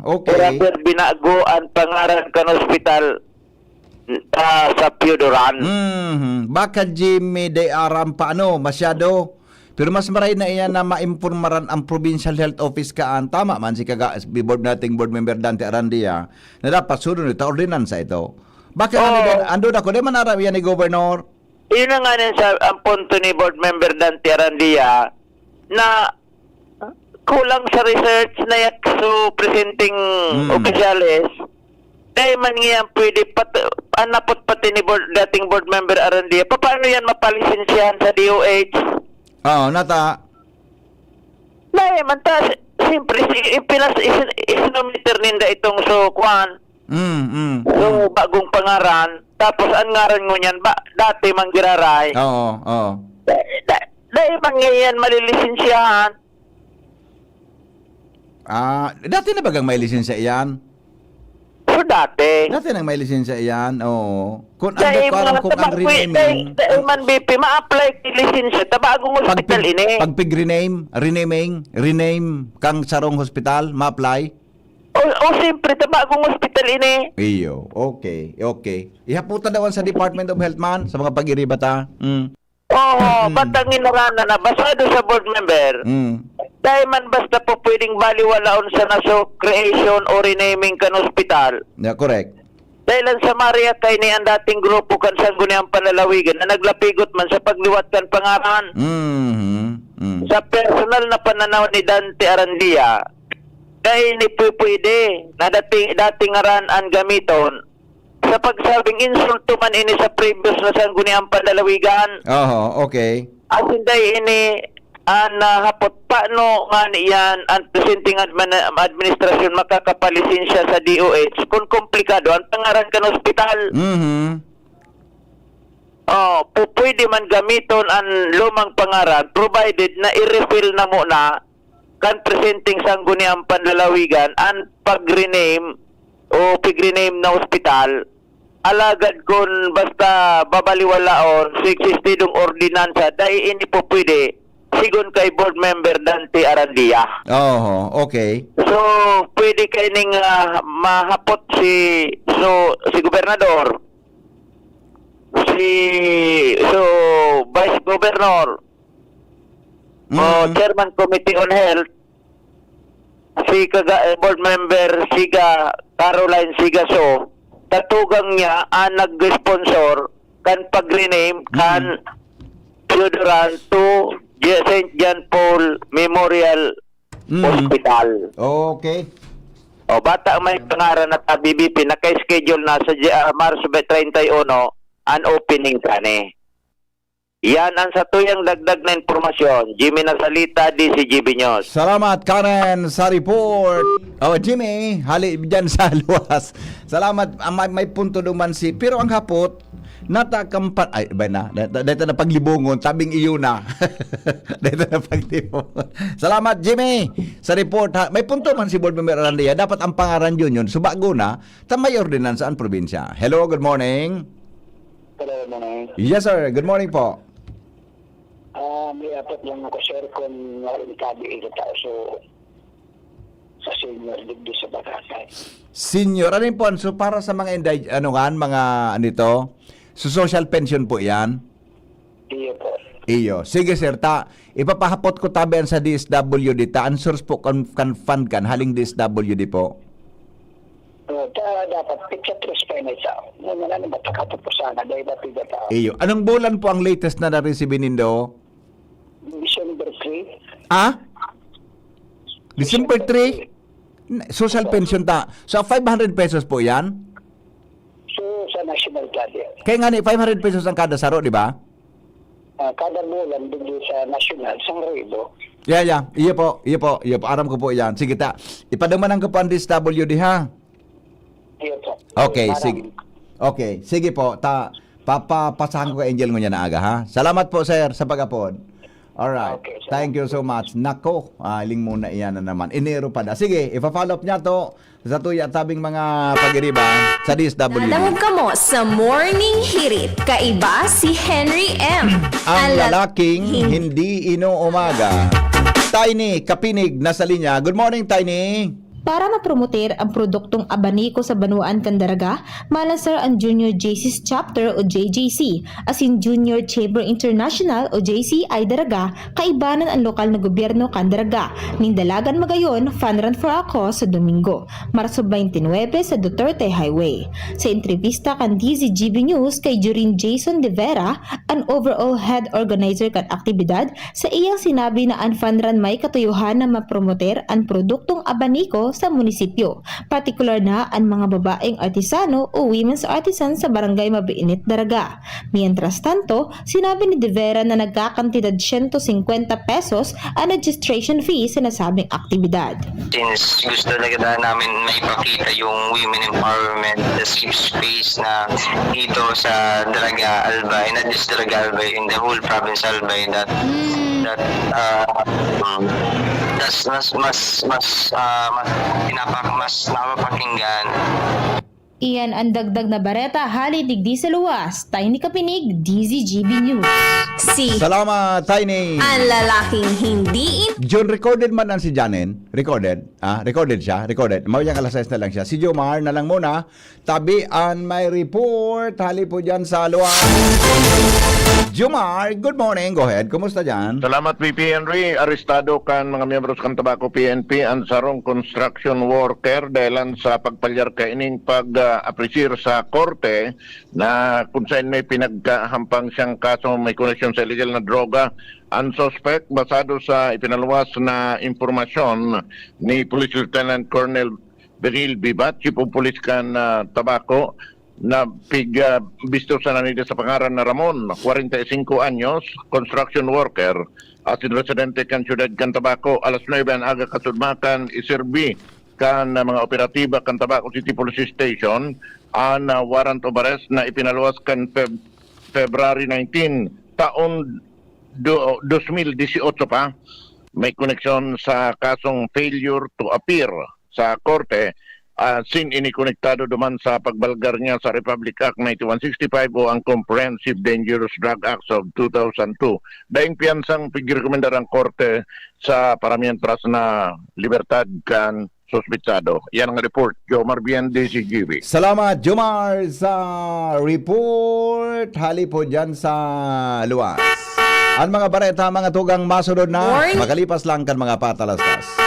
Okay. Pero binago ang pangaran kan hospital sa Piodoran. Baka Jimmy de aram paano masyado. Pero mas maray na iyan na maimpormaran ang Provincial Health Office kaan. Tama man si kaga board nating board member Dante Arandia na dapat sunod ito ordinansa ito. Bakit ando na ko di man aram yan ni Governor? Yun na nga rin ang punto ni Board Member Dante Arandia na kulang sa research na so presenting opisyalis. Dahil man yan pwede anapot pati ni dating Board Member Arandia. Paano yan mapalisensyahan sa DOH? Oo, nata. Dahil man siyempre, isinomiter ninda itong sukuan. So, bagong pangaran. Tapos, ang ngaran mo niyan, dati manggiraray. Oo. Dahil mangyayan malilisensyahan. Dati na bagang may lisensya iyan? So, dati. Dati nang may lisensya iyan, oo. Kung Dahil ang renaming. dahil man BP, ma-apply lisensya. Tabagong hospital ini. Pag rename kang sarong hospital, ma-apply? O siyempre, tabagong hospital ini. Iyo, okay. Ihaputan dawan sa Department of Health man, sa mga pag-iribata. Oo, batang inarana na basado sa board member. Dahil man basta po pwedeng baliwalaon sa naso creation o renaming kan hospital. Yeah, correct. Dahil ang sa Maria kay ni ang dating grupo kan sangguniang panlalawigan na naglapigot man sa pagliwat kan pangaran. Sa personal na pananaw ni Dante Arandia, dahil ni pwede na dating aran ang gamiton sa pagsabing insulto man ini sa previous na sangguniang panlalawigan. Okay. At hindi ini hapot paano nga niyan ang presenting administrasyon makakapalisensya sa DOH kung komplikado ang pangaran kan hospital. Pwede man gamiton ang lumang pangaran provided na i-refill na muna kan presenting sangguniang panlalawigan ang pag-rename o pig-rename na hospital. Alagad kung basta babaliwalaon sa existidong ordinansa dahil ini po pwede sigon kay board member Dante Arandia. Okay. So, pwede kay ning mahapot si gobernador, vice governor, chairman committee on health, board member Caroline Sigaso, tatugang niya ang nag-sponsor kan pag-rename kan Theodoran to St. John Paul Memorial Hospital. Okay. Bata may pangaran na BBP naka-schedule na sa Marso 31 ang opening kani. Yan ang sa tuyang dagdag na informasyon. Jimmy Nasalita, DCGB News. Salamat Karen sa report. Jimmy, hali dyan sa luwas. Salamat. May punto duman pero ang hapot, natakampan, dito na paglibongon, tabing iyo na. Dito na paglibongon. Salamat Jimmy sa report. May punto man si Board Member Arandia, dapat ang pangaran yun, subago na, may ordinansa ang probinsya. Hello, good morning. Hello, morning. Yes sir, good morning po. May apat lang ako, sir, kung tabi ito tao sa senior digdi sa Bakasay. Senior, ano yun po? So para sa mga so social pension po yan? Iyo po. Iyo. Sige sir, ipapahapot ko tabihan sa DSWD, ang source po kan fund kan, haling DSWD po. Dapat picture pa na isa. Wala na matakapot po sana, dahil dati tao. Iyo. Anong bulan po ang latest na na-receive nindo? December 3. December 3? Social pension So 500 pesos po yan? So sa national plan. Kaya nga ni 500 pesos ang kada saro, di ba? Kada bulan digdi sa national, sang ribo. Yeah. Iyo po. Aram ko po yan. Sige ipadamanan ko po ang DSWD ha? Iyo po. Okay, sige. Okay, sige po. Papasahan ko kay Angel ngunya na aga ha. Salamat po sir sa pag-apod. Alright. Okay, thank you so much. Nako, aling muna iyan na naman. Enero pa na. Sige, ipa-follow up niya to sa tuya tabing mga pag-iriba sa DSWD. Alam ka mo sa Morning Hirit, kaiba si Henry M. Ang lalaking hindi inuumaga. Tiny Kapinig nasa linya. Good morning, Tiny. para mapromoter ang produktong abaniko sa Banuan Candaraga, malansar ang Junior JC's Chapter o JJC, asin Junior Chamber International o JCI Daraga, kaibanan ang lokal na gobyerno Candaraga, nindalagan magayon Fun Run for a Cause sa Domingo, Marso 29 sa Duterte Highway. Sa entrevista kan DZGB News kay Jurin Jason De Vera, ang overall head organizer kan aktibidad, sa iyang sinabi na ang Fun Run may katuyuhan na mapromoter ang produktong abaniko sa munisipyo, partikular na ang mga babaeng artisano o women's artisan sa barangay Mabiinit Daraga. Mientras tanto, sinabi ni De Vera na nagkakantidad 150 pesos ang registration fee sa nasabing aktibidad. Since gusto talaga namin maipakita yung women empowerment, the safe space na dito sa Daraga Albay, not just Daraga Albay, in the whole province Albay, that's mas napapakinggan. Iyan ang dagdag na bareta, hali digdi sa luwas. Tiny Kapinig, DZGB News. Salamat, Tiny. Ang lalaking hindi John, recorded man ang si Janen? Recorded? Recorded siya? Recorded. Mawiyang alas 6 na lang siya. Si Jomar na lang muna. Tabian may report. Hali po dyan sa luwas. Jomar, good morning. Go ahead. Kumusta dyan? Salamat, VP Henry. Arestado kan mga miyembros kan Tabaco PNP ang sarong construction worker dahil sa pagpalyar kaining pag-aprisir sa korte na kung saan may pinaghampang siyang kaso may koneksyon sa illegal na droga. Ang suspect, basado sa ipinaluwas na impormasyon ni Police Lieutenant Colonel Beril Bibat, Chief of Police kan Tabaco, na bisto sa nanida sa pangaran na Ramon, 45 anyos, construction worker, at residente kan Ciudad kan Tabaco, alas 9 ang aga kasudmakan, iserbi kan mga operatiba kan Tabaco City Police Station, ang warrant of arrest na ipinaluwas kan February 19, taon 2018 pa, may koneksyon sa kasong failure to appear sa korte. Sin inikonektado duman sa pagbalgar niya sa Republic Act 9165 o ang Comprehensive Dangerous Drug Acts of 2002. Daing piyansang pigrekomendar ang korte sa paramientras na libertad kan suspitsado. Yan ang report. Jomar Bien, DZGB. Salamat, Jomar, sa report. Hali po dyan sa luwas. Ang mga bareta, mga tugang masunod na, makalipas lang kan mga patalastas.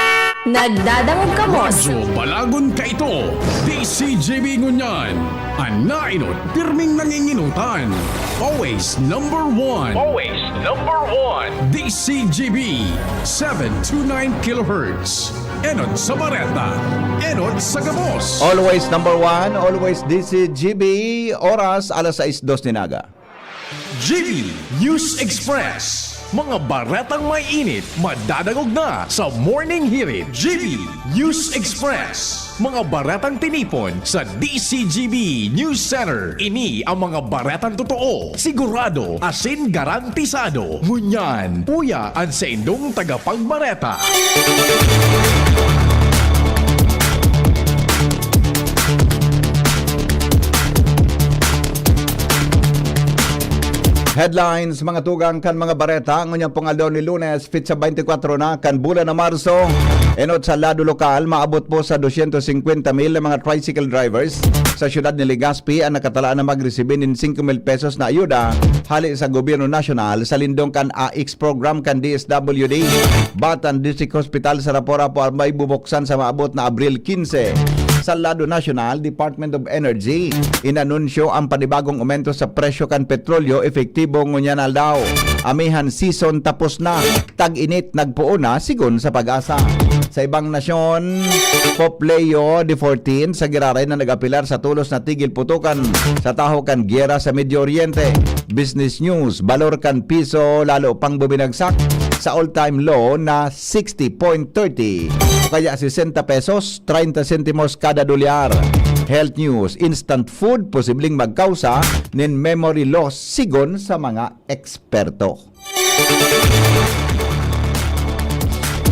nagdadamog ka mo. Radyo Balagon ka ito. DCGB Ngunyan. Anainot, pirming nanginginutan. Always number one. Always number one. DCGB 729 kHz. Enot sa Bareta. Enot sa Gabos. Always number one, always DCGB. Oras, alas 6:02 ninaga. GB News Express. Mga baretang may init, madadagog na sa Morning Hirit. GB News Express. Mga baretang tinipon sa DCGB News Center. Ini ang mga baretang totoo, sigurado, asin garantisado. Ngunyan, puya ang sa indong tagapagbareta. Headlines, mga tugang kan mga bareta, ngunyang pungaldaw ni Lunes, fit sa 24 na, kan bulan na Marso. Enot sa lado lokal, maabot po sa 250,000 ang mga tricycle drivers sa siyudad ni Legazpi ang nakatalaan na magresibin ng 5,000 pesos na ayuda hali sa gobyerno nasyonal sa lindong kan AX program kan DSWD. Batan District Hospital sa Rapora po may bubuksan sa maabot na Abril 15. Sa lado nasyonal, Department of Energy inanunsyo ang panibagong aumento sa presyo kan petrolyo efektibo ngunyan daw. Amihan season tapos na, tag-init nagpuo na sigon sa pag-asa. Sa ibang nasyon, Pope Leo XIV sa Giraray na nag-apilar sa tulos na tigil putukan sa taho kan gyera sa Medio Oriente. Business News, balor kan piso lalo pang bubinagsak sa all-time low na 60.30 o kaya 60 pesos 30 sentimos kada dolyar. Health News, instant food posibleng magkausa nin memory loss sigon sa mga eksperto.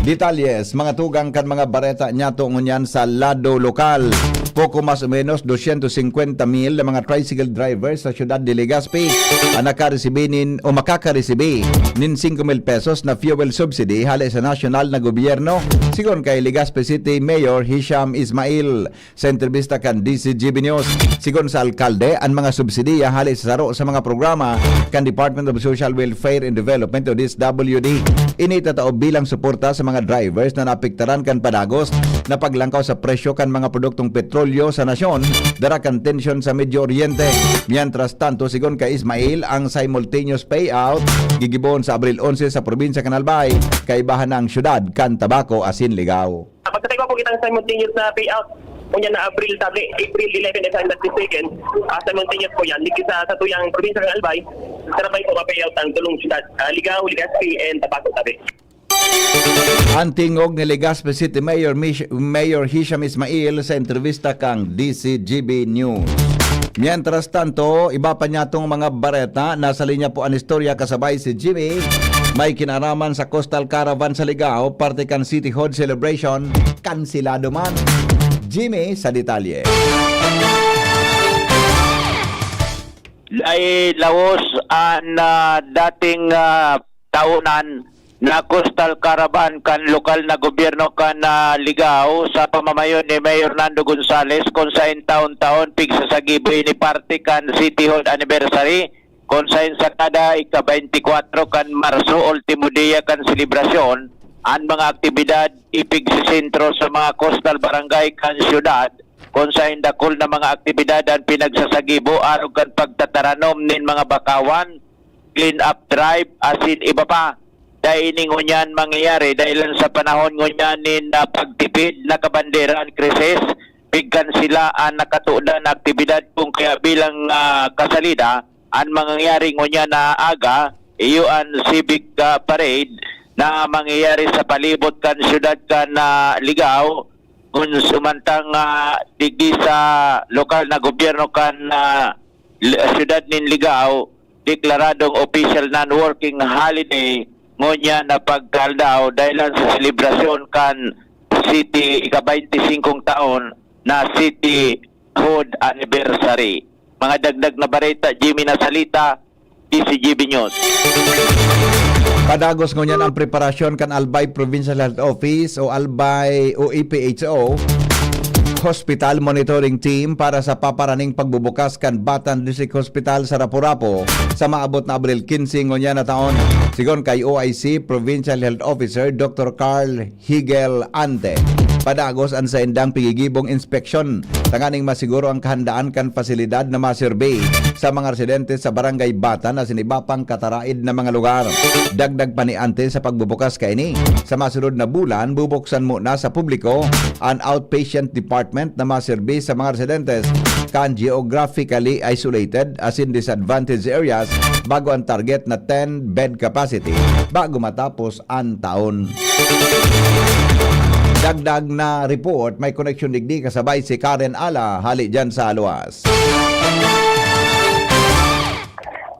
Detalles, mga tugang kan mga bareta niya tungon yan sa lado lokal. poco mas o menos 250,000 na mga tricycle drivers sa siyudad de Legazpi ang nakaresibin o makakaresibin nin 5,000 pesos na fuel subsidy hali sa nasyonal na gobyerno, sigon kay Legazpi City Mayor Hisham Ismail sa entrevista kan DCGB News. Sigon sa alkalde, ang mga subsidiya hali sa saro sa mga programa kan Department of Social Welfare and Development o DSWD. Initatao bilang suporta sa mga drivers na naapektaran kan padagos na paglangkaw sa presyo kan mga produktong petrolyo sa nasyon, dara kan tensyon sa Medio Oriente. Mientras tanto, sigon kay Ismail, ang simultaneous payout gigibon sa Abril 11 sa probinsya kan Albay, kaibahan ng syudad kan Tabaco asin Ligao. Pagkatay ko po kitang simultaneous na payout po yan na April 11 as I'm not mistaken, simultaneous po yan ligi sa tuyang probinsya ng Albay, sarapay po ma-payout ang tulong syudad, Ligao, Legazpi and Tabaco tabi. Antingog ni Legazpi City Mayor Hisham Ismail sa entrevista kang DCGB News. Mientras tanto, iba pa niya itong mga bareta. Nasa linya po ang istorya kasabay si Jimmy. May kinaraman sa Coastal Caravan sa Ligao, parte kan City Hall celebration, kansilado man. Jimmy sa detalye. Ay laos ang dating taunan na Coastal Caravan kan lokal na gobyerno kan Ligao sa pamamayon ni Mayor Nando Gonzales kung saan taon-taon pigsa sa giboy ni party kan City Hall Anniversary kung saan sa kada ika-24 kan Marso ultimo dia kan selebrasyon ang mga aktibidad ipig sa sentro sa mga coastal barangay kan syudad kung saan dakol na mga aktibidad ang pinagsasagibo araw kan pagtataranom nin mga bakawan, clean up drive asin iba pa. Dahil ngunyan mangyayari dahil sa panahon ngunyan nin pagtipid na kabanderan krisis, bigkan sila ang nakatuudan na aktibidad kung kaya bilang kasalida ang mangyayari ngunyan na aga iyo ang civic parade na mangyayari sa palibot kan syudad kan Ligao kung sumantang digdi sa lokal na gobyerno kan syudad nin Ligao deklaradong official non-working holiday ngunya na pagkaldaw dahil sa selebrasyon kan City ika-25 taon na City Hood Anniversary. Mga dagdag na bareta, Jimmy Nasalita, DCGB News. Padagos ngunyan ang preparasyon kan Albay Provincial Health Office o Albay o EPHO Hospital Monitoring Team para sa paparaning pagbubukas kan Batan District Hospital sa Rapu-Rapu sa maabot na Abril 15 ngunyan na taon. Sigon kay OIC Provincial Health Officer Dr. Carl Higel Ante. Padagos ang sa indang pigigibong inspeksyon tanganing masiguro ang kahandaan kan pasilidad na masurvey sa mga residente sa Barangay Batan na sinibapang kataraid na mga lugar. Dagdag pa ni Ante sa pagbubukas kaini. Sa masunod na bulan, bubuksan muna sa publiko ang outpatient department na masurvey sa mga residentes kan geographically isolated as in disadvantaged areas bago ang target na 10 bed capacity bago matapos ang taon. Dagdag na report, may connection digdi kasabay si Karen Ala, hali dyan sa Aluas.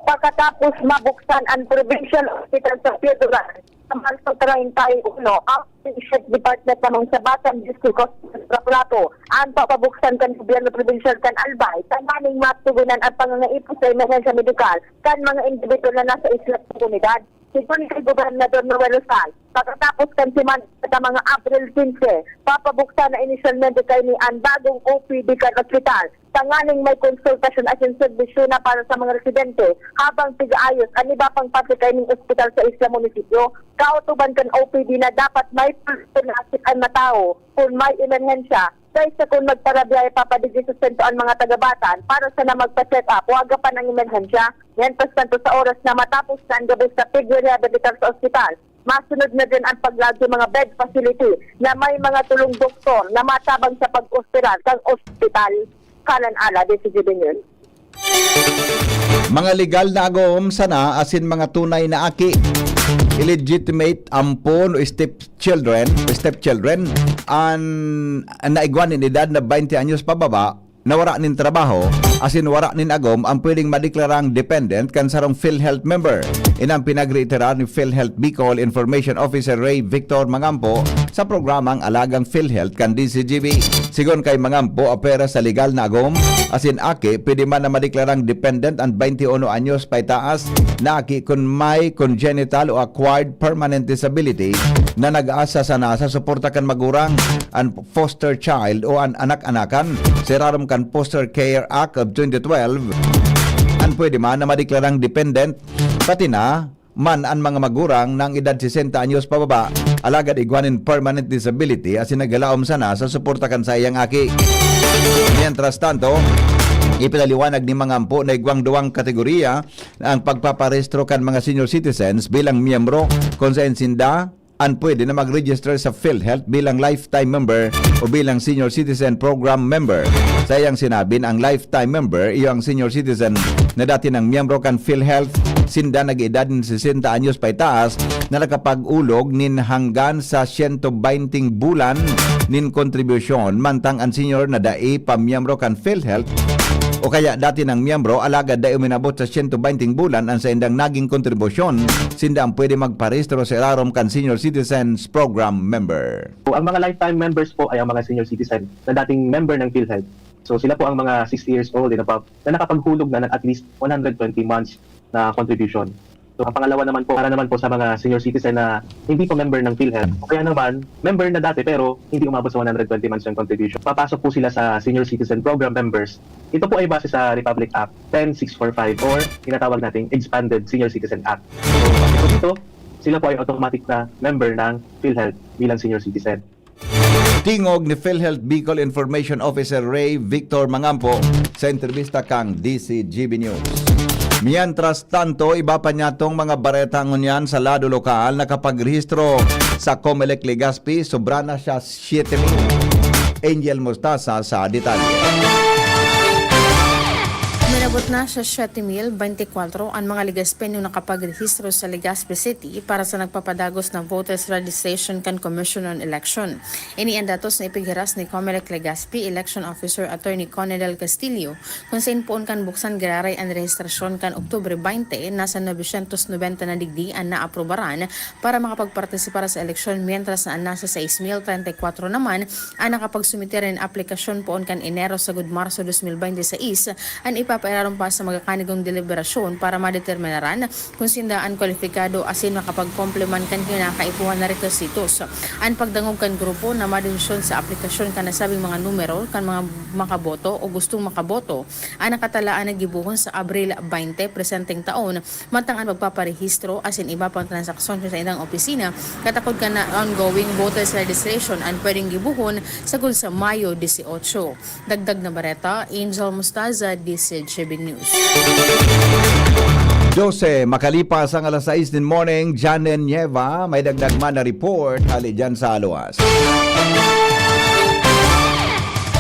Pagkatapos mabuksan ang Provincial Hospital sa Piedras, sa Marso 31, ang Patient Department namang sa Batan District Hospital sa Rapu-Rapu, ang papabuksan kan Gobyerno Provincial kan Albay, kan maning matugunan ang pangangaipo sa emerhensya medikal kan mga individual na nasa isla at komunidad. Sigun kay Gobernador Noel Rizal, pagkatapos kan simana sa mga April 15, papabuksan na initialmente kay ni ang bagong OPD kan hospital. Tanganing may konsultasyon at serbisyo na para sa mga residente habang tigaayos ang iba pang pati kay ng ospital sa isla munisipyo. Kautuban kan OPD na dapat may pulsinasik ang matao kung may emerhensya kaysa kung magparabiyay papadigi sa sento ang mga taga-Batan para sa na magpa-check up o agapan ang emerhensya. Yan pastanto sa oras na matapos na ang gabi sa Piggy Rehabilitar sa ospital. Masunod na din ang paglagyo mga bed facility na may mga tulong doktor na matabang sa pag-ospiral kang ospital. Kanan Ala, DCGB News. Mga legal na agom sana asin mga tunay na aki. Illegitimate ampon o stepchildren ang naigwanin edad na 20 anyos pababa na wara nin trabaho asin wara nin agom ang pwedeng madeklarang dependent kan sarong PhilHealth member. Inang pinagreiterar ni PhilHealth Bicol Information Officer Ray Victor Mangampo sa programang Alagang PhilHealth kan DCGB. Sigon kay Mangampo, opera sa legal na agom, asin aki, pwede man na madeklarang dependent ang 21 anyos pa itaas na aki kung may congenital o acquired permanent disability na nag-asa sa nasa suporta kan magurang ang foster child o an anak-anakan. Sirarom kan Foster Care Act of 2012 an pwede man na madeklarang dependent pati na man ang mga magurang ng edad 60 anyos pababa alagad igwanin permanent disability asin nagalaom sana sa suporta kan sa iyang aki. Mientras tanto, ipinaliwanag ni Mangampo na igwang duwang kategorya ang pagpaparehistro kan mga senior citizens bilang miyembro kung saan sinda an pwede na mag-register sa PhilHealth bilang lifetime member o bilang senior citizen program member. Sa iyang sinabin, ang lifetime member iyo ang senior citizen na dati ng miyembro kan PhilHealth sinda nag-edad ng 60 anyos pa itaas na nakapag-ulog nin hanggan sa 120 bulan nin kontribusyon mantang ang senior na dai pa miyembro kan PhilHealth o kaya dati ng miyembro alagad dai uminabot sa 120 bulan ang sa indang naging kontribusyon sinda ang pwede magparehistro sa ilarom kan senior citizens program member. Ang mga lifetime members po ay ang mga senior citizen na dating member ng PhilHealth. So sila po ang mga 60 years old na nakapaghulog na ng at least 120 months na contribution. So ang pangalawa naman po, para naman po sa mga senior citizen na hindi po member ng PhilHealth. O kaya naman, member na dati pero hindi umabot sa 120 months yung contribution. Papasok po sila sa senior citizen program members. Ito po ay base sa Republic Act 10645 or tinatawag nating Expanded Senior Citizen Act. So kasi po dito, sila po ay automatic na member ng PhilHealth bilang senior citizen. Tingog ni PhilHealth Bicol Information Officer Ray Victor Mangampo sa entrevista kang DCGB News. Mientras tanto, iba pa niya tong mga bareta ngunyan sa lado lokal na kapag rehistro sa Comelec Legazpi, sobra na siya 7,000. Angel Mostaza sa detalye. Minabot na sa 7,024 ang mga Legazpeño na nakapagrehistro sa Legazpi City para sa nagpapadagos ng Voters Registration kan Commission on Election. Ini ang datos na ipighiras ni Comelec Legazpi Election Officer Attorney Conedel Castillo kung saan poon kan buksan giraray ang rehistrasyon kan Oktubre 20 nasa 990 na digdi ang naaprobaran para makapagpartisipar sa eleksyon mientras na nasa 6,034 naman ang nakapagsumiter ng aplikasyon poon kan Enero sa Marso 2026 ang ipapairaron pa sa magakanigong deliberasyon para madeterminaran kung sindaan kwalifikado asin makapag-complement kan kinakaipuhan na requisitos. Ang pagdangog kan grupo na madensyon sa aplikasyon kan nasabing mga numero kan mga makaboto o gustong makaboto ang nakatalaan na gibuhon sa Abril 20 presenteng taon mantang ang magpaparehistro asin iba pang transaksyon sa ilang opisina katakod ka na ongoing voters registration ang pwedeng gibuhon sagol sa Mayo 18. Dagdag na bareta, Angel Mostaza, DCGB News. 12, makalipas ang alas 6 din morning, Janen Nieva, may dagdag man na report, hali dyan sa Aluas.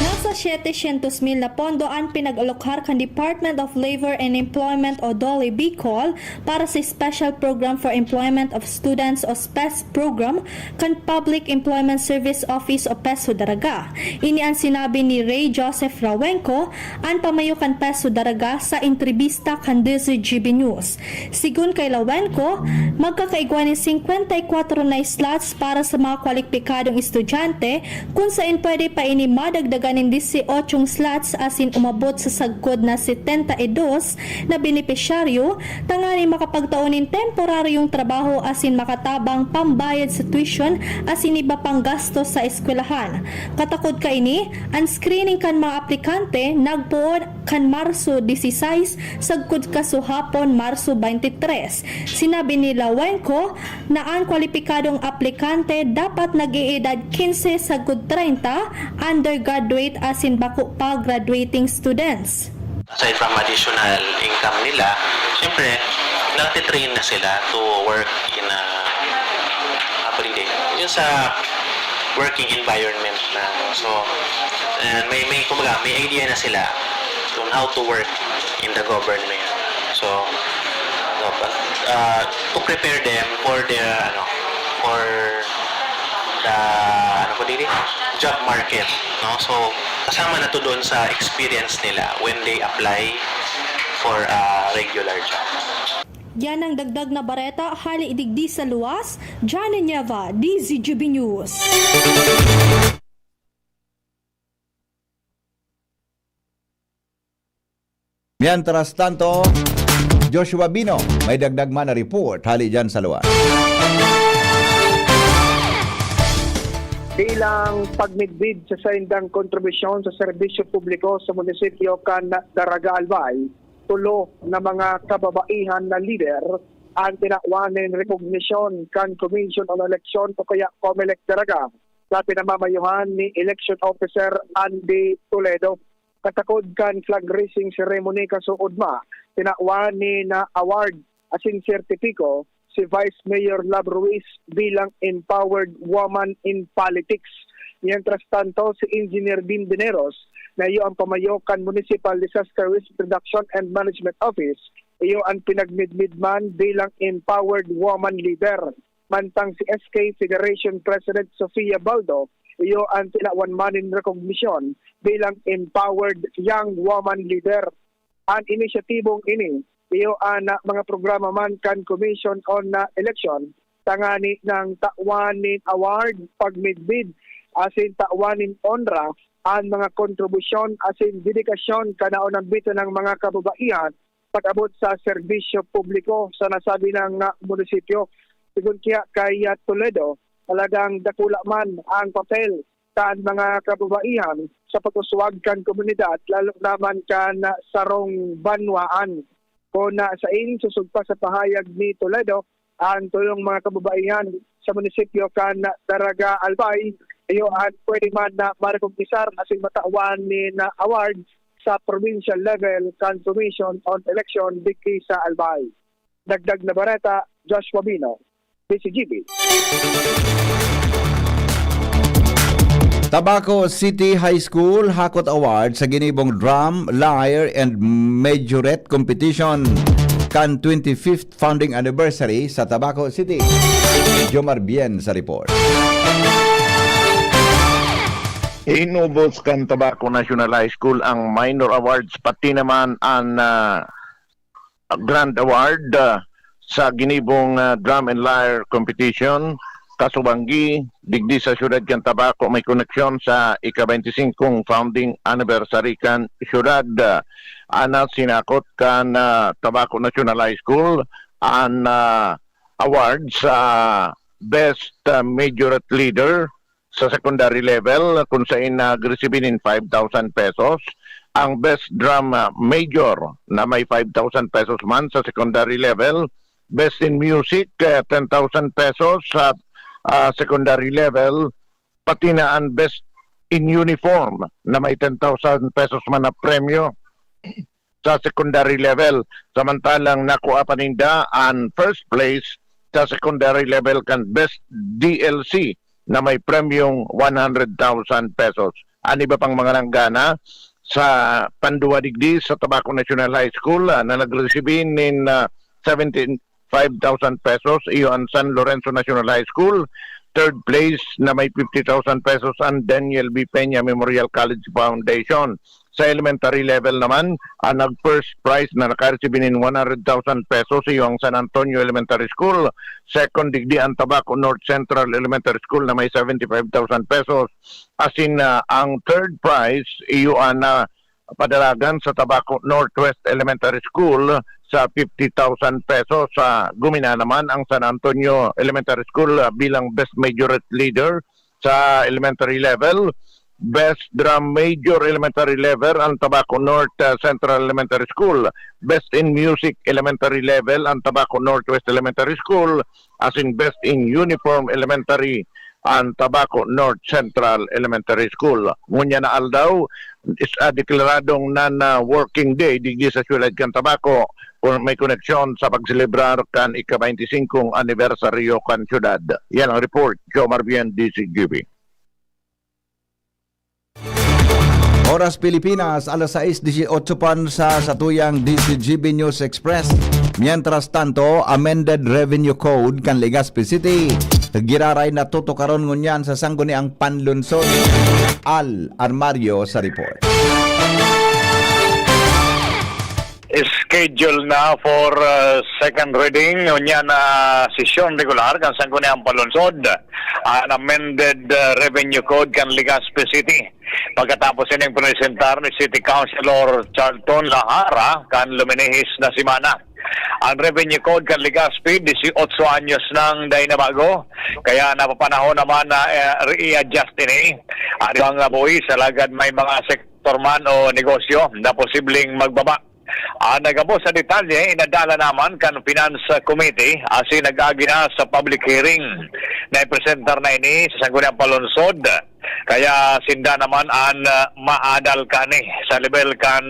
Nasa 700,000 na pondo ang pinag-alokhar kan Department of Labor and Employment o DOLE Bicol para sa Special Program for Employment of Students o SPES Program kan Public Employment Service Office o PESO Daraga. Ini ang sinabi ni Ray Joseph Rawenco, ang pamayo kan PESO Daraga sa entrevista kan DCGB News. Sigun kay Rawenco, magkakaigwa ni 54 na slots para sa mga kwalipikadong estudyante kung saan pwede pa ini madagdagan ng 18 slots asin umabot sa sagkod na 72 na benepisyaryo tangani makapagtaunin temporaryong trabaho asin makatabang pambayad sa tuition asin iba pang gasto sa eskwelahan. Katakod ka ini, ang screening kan mga aplikante nagpuon kan Marso 16 sagkod kasuhapon Marso 23. Sinabi ni Lawenco na ang kwalipikadong aplikante dapat nag-iedad 15 sagkod 30, undergraduate asin bako pa graduating students. Aside from additional income nila, siyempre, nagtitrain na sila to work in a everyday. Yun sa working environment na. So, and may idea na sila on how to work in the government. So, to prepare them for the job market, no? So kasama na to doon sa experience nila when they apply for a regular job. Yan ang dagdag na bareta, hali idigdi sa luwas. Johnny Nieva, DZGB News. Mientras tanto, Joshua Bino, may dagdag man na report hali dyan sa luwas. Bilang pagmidbid sa saindang kontribusyon sa serbisyo publiko sa munisipyo kan Daraga Albay, tulo na mga kababaihan na leader ang tinakwanin recognition kan Commission on Election o kaya COMELEC Daraga sa pinamamayuhan ni Election Officer Andy Toledo. Katakod kan flag raising ceremony kasuod ma, tinakwan ni na award asin sertipiko si Vice Mayor Lab Ruiz bilang Empowered Woman in Politics. Mientras tanto, si Engineer Dean Dineros na iyo ang pamayokan Municipal Disaster Risk Reduction and Management Office, iyo ang pinagmidmidman bilang Empowered Woman Leader. Mantang si SK Federation President Sofia Baldo, iyo ang tinakwan in recognition bilang Empowered Young Woman Leader. Ang inisyatibong ini, iyo ana mga programa man kan Commission on Election tangani ng Takwanin Award pagmidbid asin Takwanin Honra ang mga kontribusyon asin dedikasyon kanaon ng bito ng mga kababaihan pag-abot sa serbisyo publiko sa nasabi ng munisipyo. Sigun kaya kay Toledo, talagang dakula man ang papel kan mga kababaihan sa pag-uswag kan komunidad lalo naman kan sarong banwaan. Kung sa susugpa sa pahayag ni Toledo, ang tulong mga kababaihan sa munisipyo kan Daraga Albay, iyo ang pwede man na marekompensar asing matawan ni na award sa provincial level kan Commission on Election diki sa Albay. Dagdag na bareta, Joshua Bino, DCGB. Tabaco City High School Hakot Award sa ginibong Drum, Lyre and Majorette Competition kan 25th founding anniversary sa Tabaco City. Jomar Bien sa report. Inubos kan Tabaco National High School ang minor awards pati naman ang grand award sa ginibong Drum and Lyre Competition. Kasubanggi, digdi sa syudad kan Tabaco may koneksyon sa ika-25 founding anniversary kan syudad. Ana sinakot kan Tabaco National High School ang award sa Best Majorette Leader sa secondary level kung saan nag-receive 5,000 pesos. Ang Best Drum Major na may 5,000 pesos man sa secondary level. Best in Music, 10,000 pesos sa secondary level, pati na ang Best in Uniform na may 10,000 pesos man na premyo sa secondary level. Samantalang nakuha pa ninda ang first place sa secondary level kan Best DLC na may premyong 100,000 pesos. Ani ba pang mga nanggana sa Pandua Digdi sa Tabaco National High School na nag-receive in 5,000 pesos, iyo ang San Lorenzo National High School. Third place na may 50,000 pesos ang Daniel B. Peña Memorial College Foundation. Sa elementary level naman, ang nag-first prize na naka-receive in 100,000 pesos, iyo ang San Antonio Elementary School. Second digdi ang Tabaco North Central Elementary School na may 75,000 pesos. Asin ang third prize, iyo ang padalagan sa Tabaco Northwest Elementary School sa 50,000 pesos. Gumina naman ang San Antonio Elementary School bilang Best Majorette Leader sa elementary level. Best Drum Major Elementary level ang Tabaco North Central Elementary School. Best in Music Elementary level ang Tabaco Northwest Elementary School. As in Best in Uniform Elementary ang Tabaco North Central Elementary School. Ngunya na aldaw is deklaradong non-working day digdi sa syudad kan Tabaco kung may koneksyon sa pagselebrar kan ika-25 anibersaryo kan syudad. Yan ang report, Jomar Bien, DCGB. Oras Pilipinas, alas 6:18 pan sa satuyang DCGB News Express. Mientras tanto, amended revenue code kan Legazpi City. Giraray na tutukaron ngunyan sa sangguni ang panlunsod. Al Armario sa report. SK schedule na for second reading unya na sesyon regular kan sangguniang palunsod ang amended revenue code kan Legazpi City. Pagkatapos ining presentar ni City Councilor Charlton Lahara kan luminihis na simana. Ang revenue code kan Legazpi 18 anyos nang day na bago, kaya napapanahon naman na i-adjust ini. Ang mga buhi sa lagad may mga sektor man o negosyo na posibleng magbaba. Nagabo sa detalye, inadala naman kan Finance Committee asi nag-agi na sa public hearing na i-presentar na ini sa sangguniang palunsod. Kaya sinda naman ang maadal ka ni sa level kan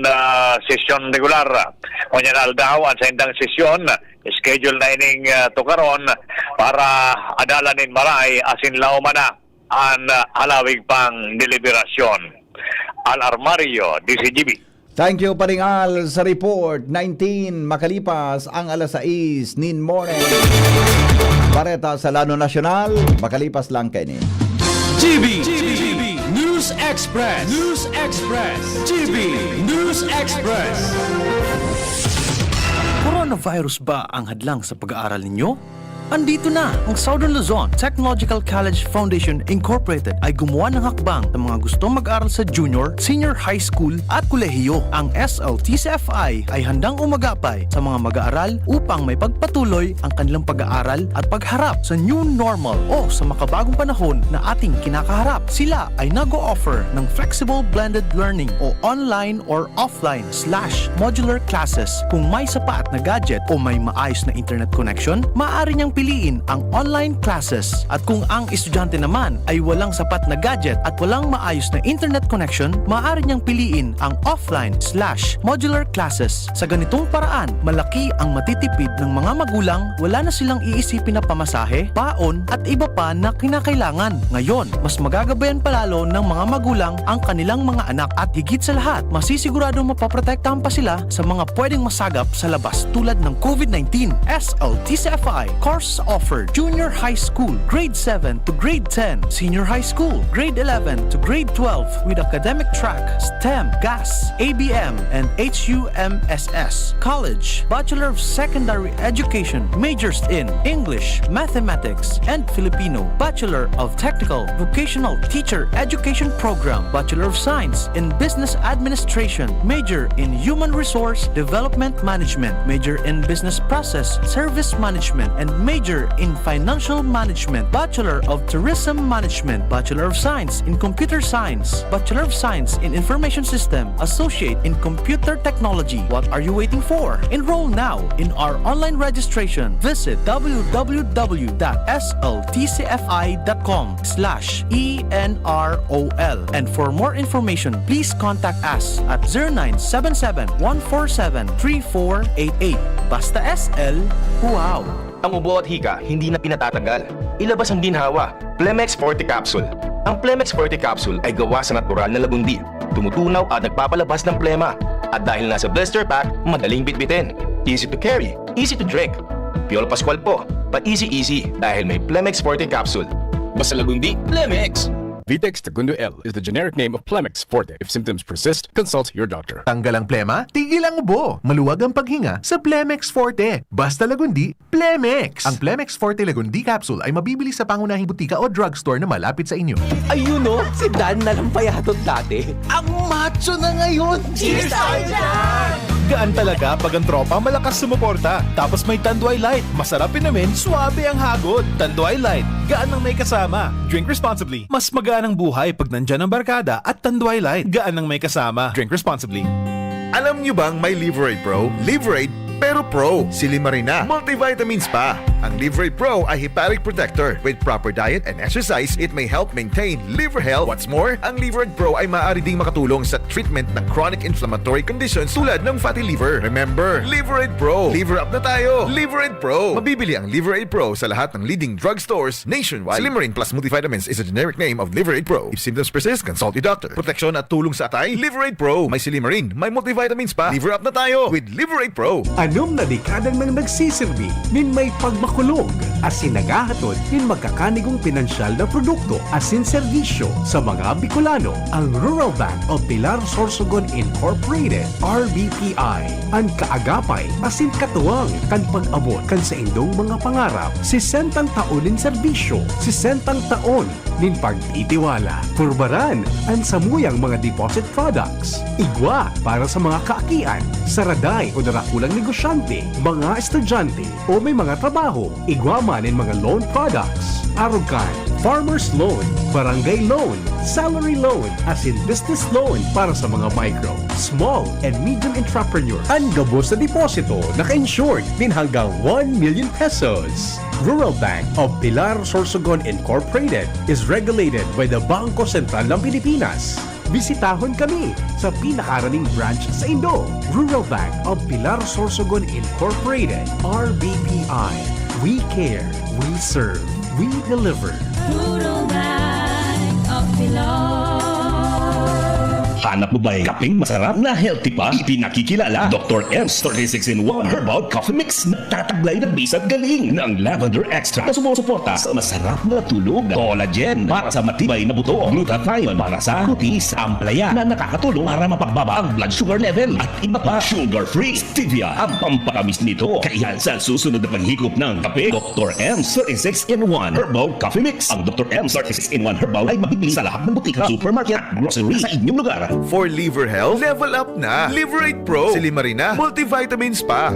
sesyon regular. Kunyanal daw ang sa indang sesyon, schedule na ining tukaron para adalanin maray asin laumana ang halawig pang deliberasyon. Alarmario, DCGB. Thank you, Paringal, sa report. 19 makalipas ang alas 6 nin morning. Bareta sa Lano Nasyonal, makalipas lang kayo ni. GB News Express. GB News Express. Coronavirus ba ang hadlang sa pag-aaral ninyo? Andito na ang Southern Luzon Technological College Foundation Incorporated ay gumawa ng hakbang sa mga gustong mag-aral sa junior, senior high school at kolehiyo. Ang SLTCFI ay handang umagapay sa mga mag-aaral upang may pagpatuloy ang kanilang pag-aaral at pagharap sa new normal o sa makabagong panahon na ating kinakaharap. Sila ay nag-o-offer ng flexible blended learning o online or offline/modular classes. Kung may sapat na gadget o may maayos na internet connection, maaari niyang piliin ang online classes. At kung ang estudyante naman ay walang sapat na gadget at walang maayos na internet connection, maaari niyang piliin ang offline/modular classes. Sa ganitong paraan, malaki ang matitipid ng mga magulang, wala na silang iisipin na pamasahe, baon at iba pa na kinakailangan. Ngayon, mas magagabayan palalo ng mga magulang ang kanilang mga anak at higit sa lahat, masisiguradong mapaprotektahan pa sila sa mga pwedeng masagap sa labas tulad ng COVID-19. SLTCFI course offered junior high school, grade 7 to grade 10, senior high school, grade 11 to grade 12 with academic track, STEM, GAS, ABM, and HUMSS. College, Bachelor of Secondary Education, majors in English, Mathematics, and Filipino. Bachelor of Technical Vocational Teacher Education Program, Bachelor of Science in Business Administration, major in Human Resource Development Management, major in Business Process Service Management, and major in Financial Management, Bachelor of Tourism Management, Bachelor of Science in Computer Science, Bachelor of Science in Information System, Associate in Computer Technology. What are you waiting for? Enroll now in our online registration. Visit www.sltcfi.com/ENROL. And for more information, please contact us at 0977-147-3488. Basta SL, wow! Ang ubo at hika, hindi na pinatatanggal. Ilabas ang ginhawa. Plemex Forte Capsule. Ang Plemex Forte Capsule ay gawa sa natural na lagundi. Tumutunaw at nagpapalabas ng plema. At dahil nasa blister pack, madaling bitbitin. Easy to carry, easy to drink. Piolo Pascual po, but easy dahil may Plemex Forte Capsule. Basta lagundi, Plemex! Vitex Segundo L is the generic name of Plemex Forte. If symptoms persist, consult your doctor. Tanggal ang plema, tigil ang ubo. Maluwag ang paghinga sa Plemex Forte. Basta lagundi, Plemex! Ang Plemex Forte Lagundi Capsule ay mabibili sa pangunahing butika o drugstore na malapit sa inyo. Ayun o, si Dan na lang payatot dati. Ang macho na ngayon! Cheers tayo dyan! Gaan talaga pag ang tropa malakas sumuporta. Tapos may Tanduay Light. Masarap namin, suabe ang hagod. Tanduay Light, gaan ang may kasama. Drink responsibly. Mas magaan ang buhay pag nandyan ang barkada at Tanduay Light. Gaan ang may kasama. Drink responsibly. Alam nyo bang may Liverade Pro? Liverade pero Pro. Si Limarina. Multivitamins pa. Ang Liverade Pro ay hepatic protector. With proper diet and exercise, it may help maintain liver health. What's more, ang Liverade Pro ay maaari ding makatulong sa treatment ng chronic inflammatory conditions tulad ng fatty liver. Remember, Liverade Pro. Liver up na tayo. Liverade Pro. Mabibili ang Liverade Pro sa lahat ng leading drugstores nationwide. Limarine Plus Multivitamins is a generic name of Liverade Pro. If symptoms persist, consult your doctor. Proteksyon at tulong sa atay, Liverade Pro. May Limarine, may multivitamins pa. Liver up na tayo with Liverade Pro. Anom na dekadang nang nagsisilbi, min may pagmakuha makulog asin nagahatod nin magkakanigong pinansyal na produkto asin serbisyo sa mga Bicolano. Ang Rural Bank of Pilar Sorsogon Incorporated, RBPI, ang kaagapay asin katuwang kan pag-abot kan sa indong mga pangarap. 60 taon nin serbisyo, 60 taon nin pagtitiwala. Purbaran ang samuyang mga deposit products. Igwa para sa mga kaakian, saraday o darakulang negosyante, mga estudyante o may mga trabaho. Igwa man in mga loan products. Arugan, farmer's loan, barangay loan, salary loan, as in business loan para sa mga micro, small, and medium entrepreneur. Ang gabos na deposito naka-insured din hanggang 1 million pesos. Rural Bank of Pilar Sorsogon Incorporated is regulated by the Bangko Sentral ng Pilipinas. Bisitahon kami sa pinakaraning branch sa Indo. Rural Bank of Pilar Sorsogon Incorporated, RBPI. We care, we serve, we deliver. Rural Bank of Pilar. Hanap mo ba ay kapeng masarap na healthy pa? Ipinakikilala Dr. M's 36-in-1 Herbal Coffee Mix na tataglay na bisat galing ng lavender extract na sumusuporta sa masarap na tulog, collagen para sa matibay na buto, glutathione para sa kutis, amplaya na nakakatulong para mapagbaba ang blood sugar level at iba pa. Sugar-free stevia ang pampatamis nito. Kaya sa susunod na paghigop ng kape, Dr. M's 36-in-1 Herbal Coffee Mix. Ang Dr. M's 36-in-1 Herbal ay mabibili sa lahat ng butika, supermarket at grocery sa inyong lugar. For liver health, level up na. Liverate Pro. Silimarina, multivitamins pa.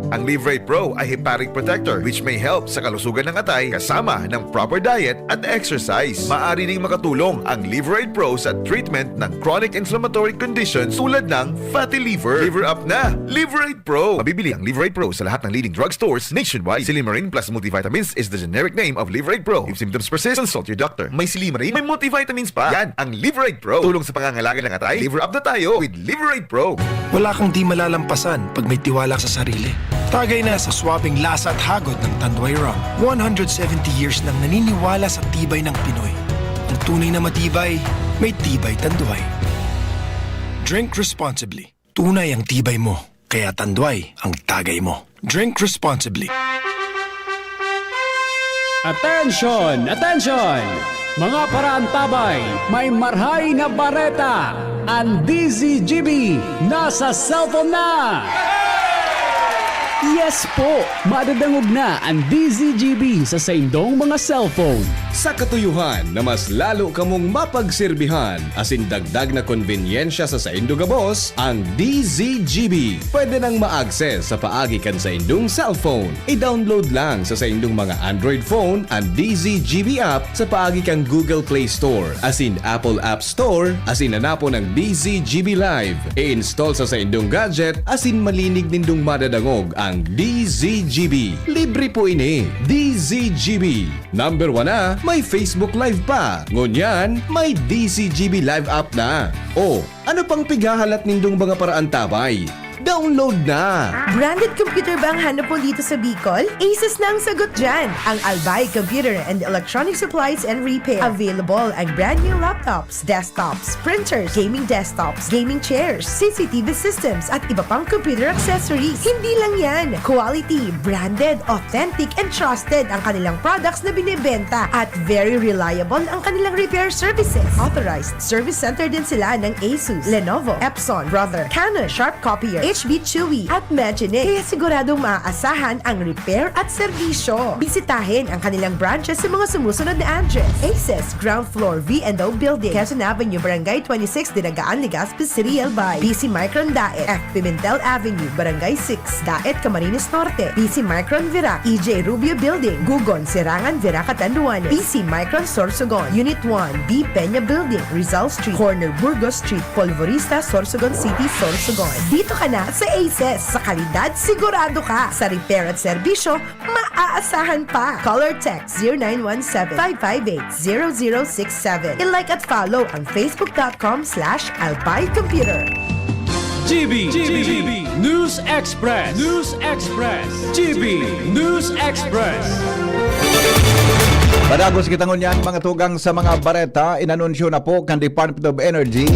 Ang Liverate Pro ay hepatic protector which may help sa kalusugan ng atay kasama ng proper diet at exercise. Maaari ding makatulong ang Liverate Pro sa treatment ng chronic inflammatory conditions tulad ng fatty liver. Liver up na. Liverate Pro. Mabibili ang Liverate Pro sa lahat ng leading drugstores nationwide. Silimarin plus multivitamins is the generic name of Liverate Pro. If symptoms persist, consult your doctor. May Silimarin, may multivitamins pa. Yan ang Liverate Pro. Tulong sa pangangalaga ng atay. Liver up na tayo with Liverate Pro. Wala kang di malalampasan pag may tiwala sa sarili. Tagay na sa swabing lasa at hagod ng Tanduay Rum. 170 years nang naniniwala sa tibay ng Pinoy. Ang tunay na matibay, may tibay Tanduay. Drink responsibly. Tunay ang tibay mo, kaya Tanduay ang tagay mo. Drink responsibly. Attention! Attention! Mga paraantabay, may marhay na bareta. Ang DZGB nasa cellphone na! Yes po! Madadangog na ang DZGB sa saindong mga cellphone. Sa katuyuhan na mas lalo kamong mapagserbihan asin dagdag na konbinyensya sa saindo gabos, ang DZGB pwede nang ma-access sa paagi kan sa indong cellphone. I-download lang sa saindong mga Android phone ang DZGB app sa paagi kang Google Play Store asin Apple App Store asin hanapo ng DZGB Live. I-install sa saindong gadget asin malinig nindong madadangog ang DZGB. Libre po ini. DZGB. Number 1 na, may Facebook Live pa. Ngunyan, may DZGB Live app na. O, ano pang pighahalat nindong mga paraan tabay? Download na! Branded computer ba ang hanap mo dito sa Bicol? Asus na ang sagot dyan! Ang Albay Computer and Electronic Supplies and Repair. Available ang brand new laptops, desktops, printers, gaming desktops, gaming chairs, CCTV systems, at iba pang computer accessories. Hindi lang yan! Quality, branded, authentic, and trusted ang kanilang products na binibenta at very reliable ang kanilang repair services. Authorized service center din sila ng Asus, Lenovo, Epson, Brother, Canon, Sharp Copier, HB Chewy at Magic. Kaya siguradong maaasahan ang repair at serbisyo. Bisitahin ang kanilang branches sa mga sumusunod na address. Aces, ground floor, V&O Building, Quezon Avenue, Barangay 26, Dinagaan, Legazpi City, Albay. BC Micron Daet, F. Pimentel Avenue, Barangay 6, Daet, Camarines Norte. BC Micron Virac, EJ Rubio Building, Gugon, Sirangan, Virac, Catanduanes. BC Micron Sorsogon, Unit 1, B. Peña Building, Rizal Street, Corner Burgos Street, Polvorista, Sorsogon City, Sorsogon. Dito ka na sa Aces. Sa kalidad, sigurado ka. Sa repair at serbisyo, maaasahan pa. Call or text 0917-558-0067. I-like at follow ang facebook.com/albaycomputer. GB News Express. GB News Express. Padagos kitangon yan mga tugang sa mga bareta, inanunsyo na po kan Department of Energy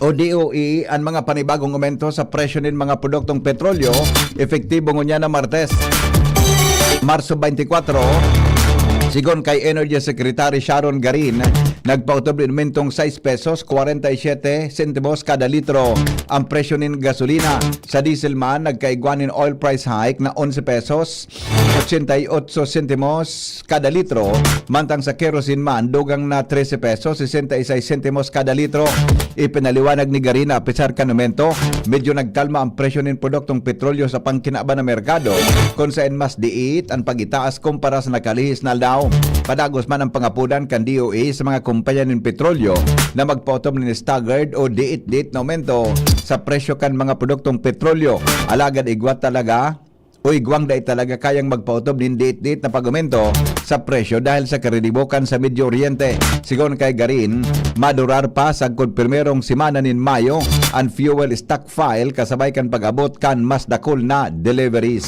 o DOE ang mga panibagong aumento sa presyo ng mga produktong petrolyo, epektibo ngunya na Martes. Marso 24, sigon kay Energy Secretary Sharon Garin, nagpautob ni aumentong 6 pesos 47 sentimos kada litro ang presyo nin gasolina. Sa diesel man, nagkaigwanin oil price hike na 11 pesos 88 sentimos kada litro. Mantang sa kerosene man, dugang na 13 pesos 66 sentimos kada litro. Ipinaliwanag ni Garin na pisar kanumento, medyo nagkalma ang presyo nin produktong petrolyo sa pangkinaba na merkado kung saan mas diit ang pagitaas kumpara sa nakalihis na aldaw. Padagos man ang pangapudan kan DOE sa mga kumpanya ng petrolyo na magpautom ni staggered o diit-diit na aumento sa presyo kan mga produktong petrolyo. Alagad igwat talaga o igwang dahil talaga kayang magpautob ng diit-diit na pag-aumento sa presyo dahil sa karedibokan sa Medio Oriente. Sigon kay Garin, madurar pa sa primerong simana nin Mayo ang fuel stockpile kasabay kan pag-abot kan mas dakol na deliveries.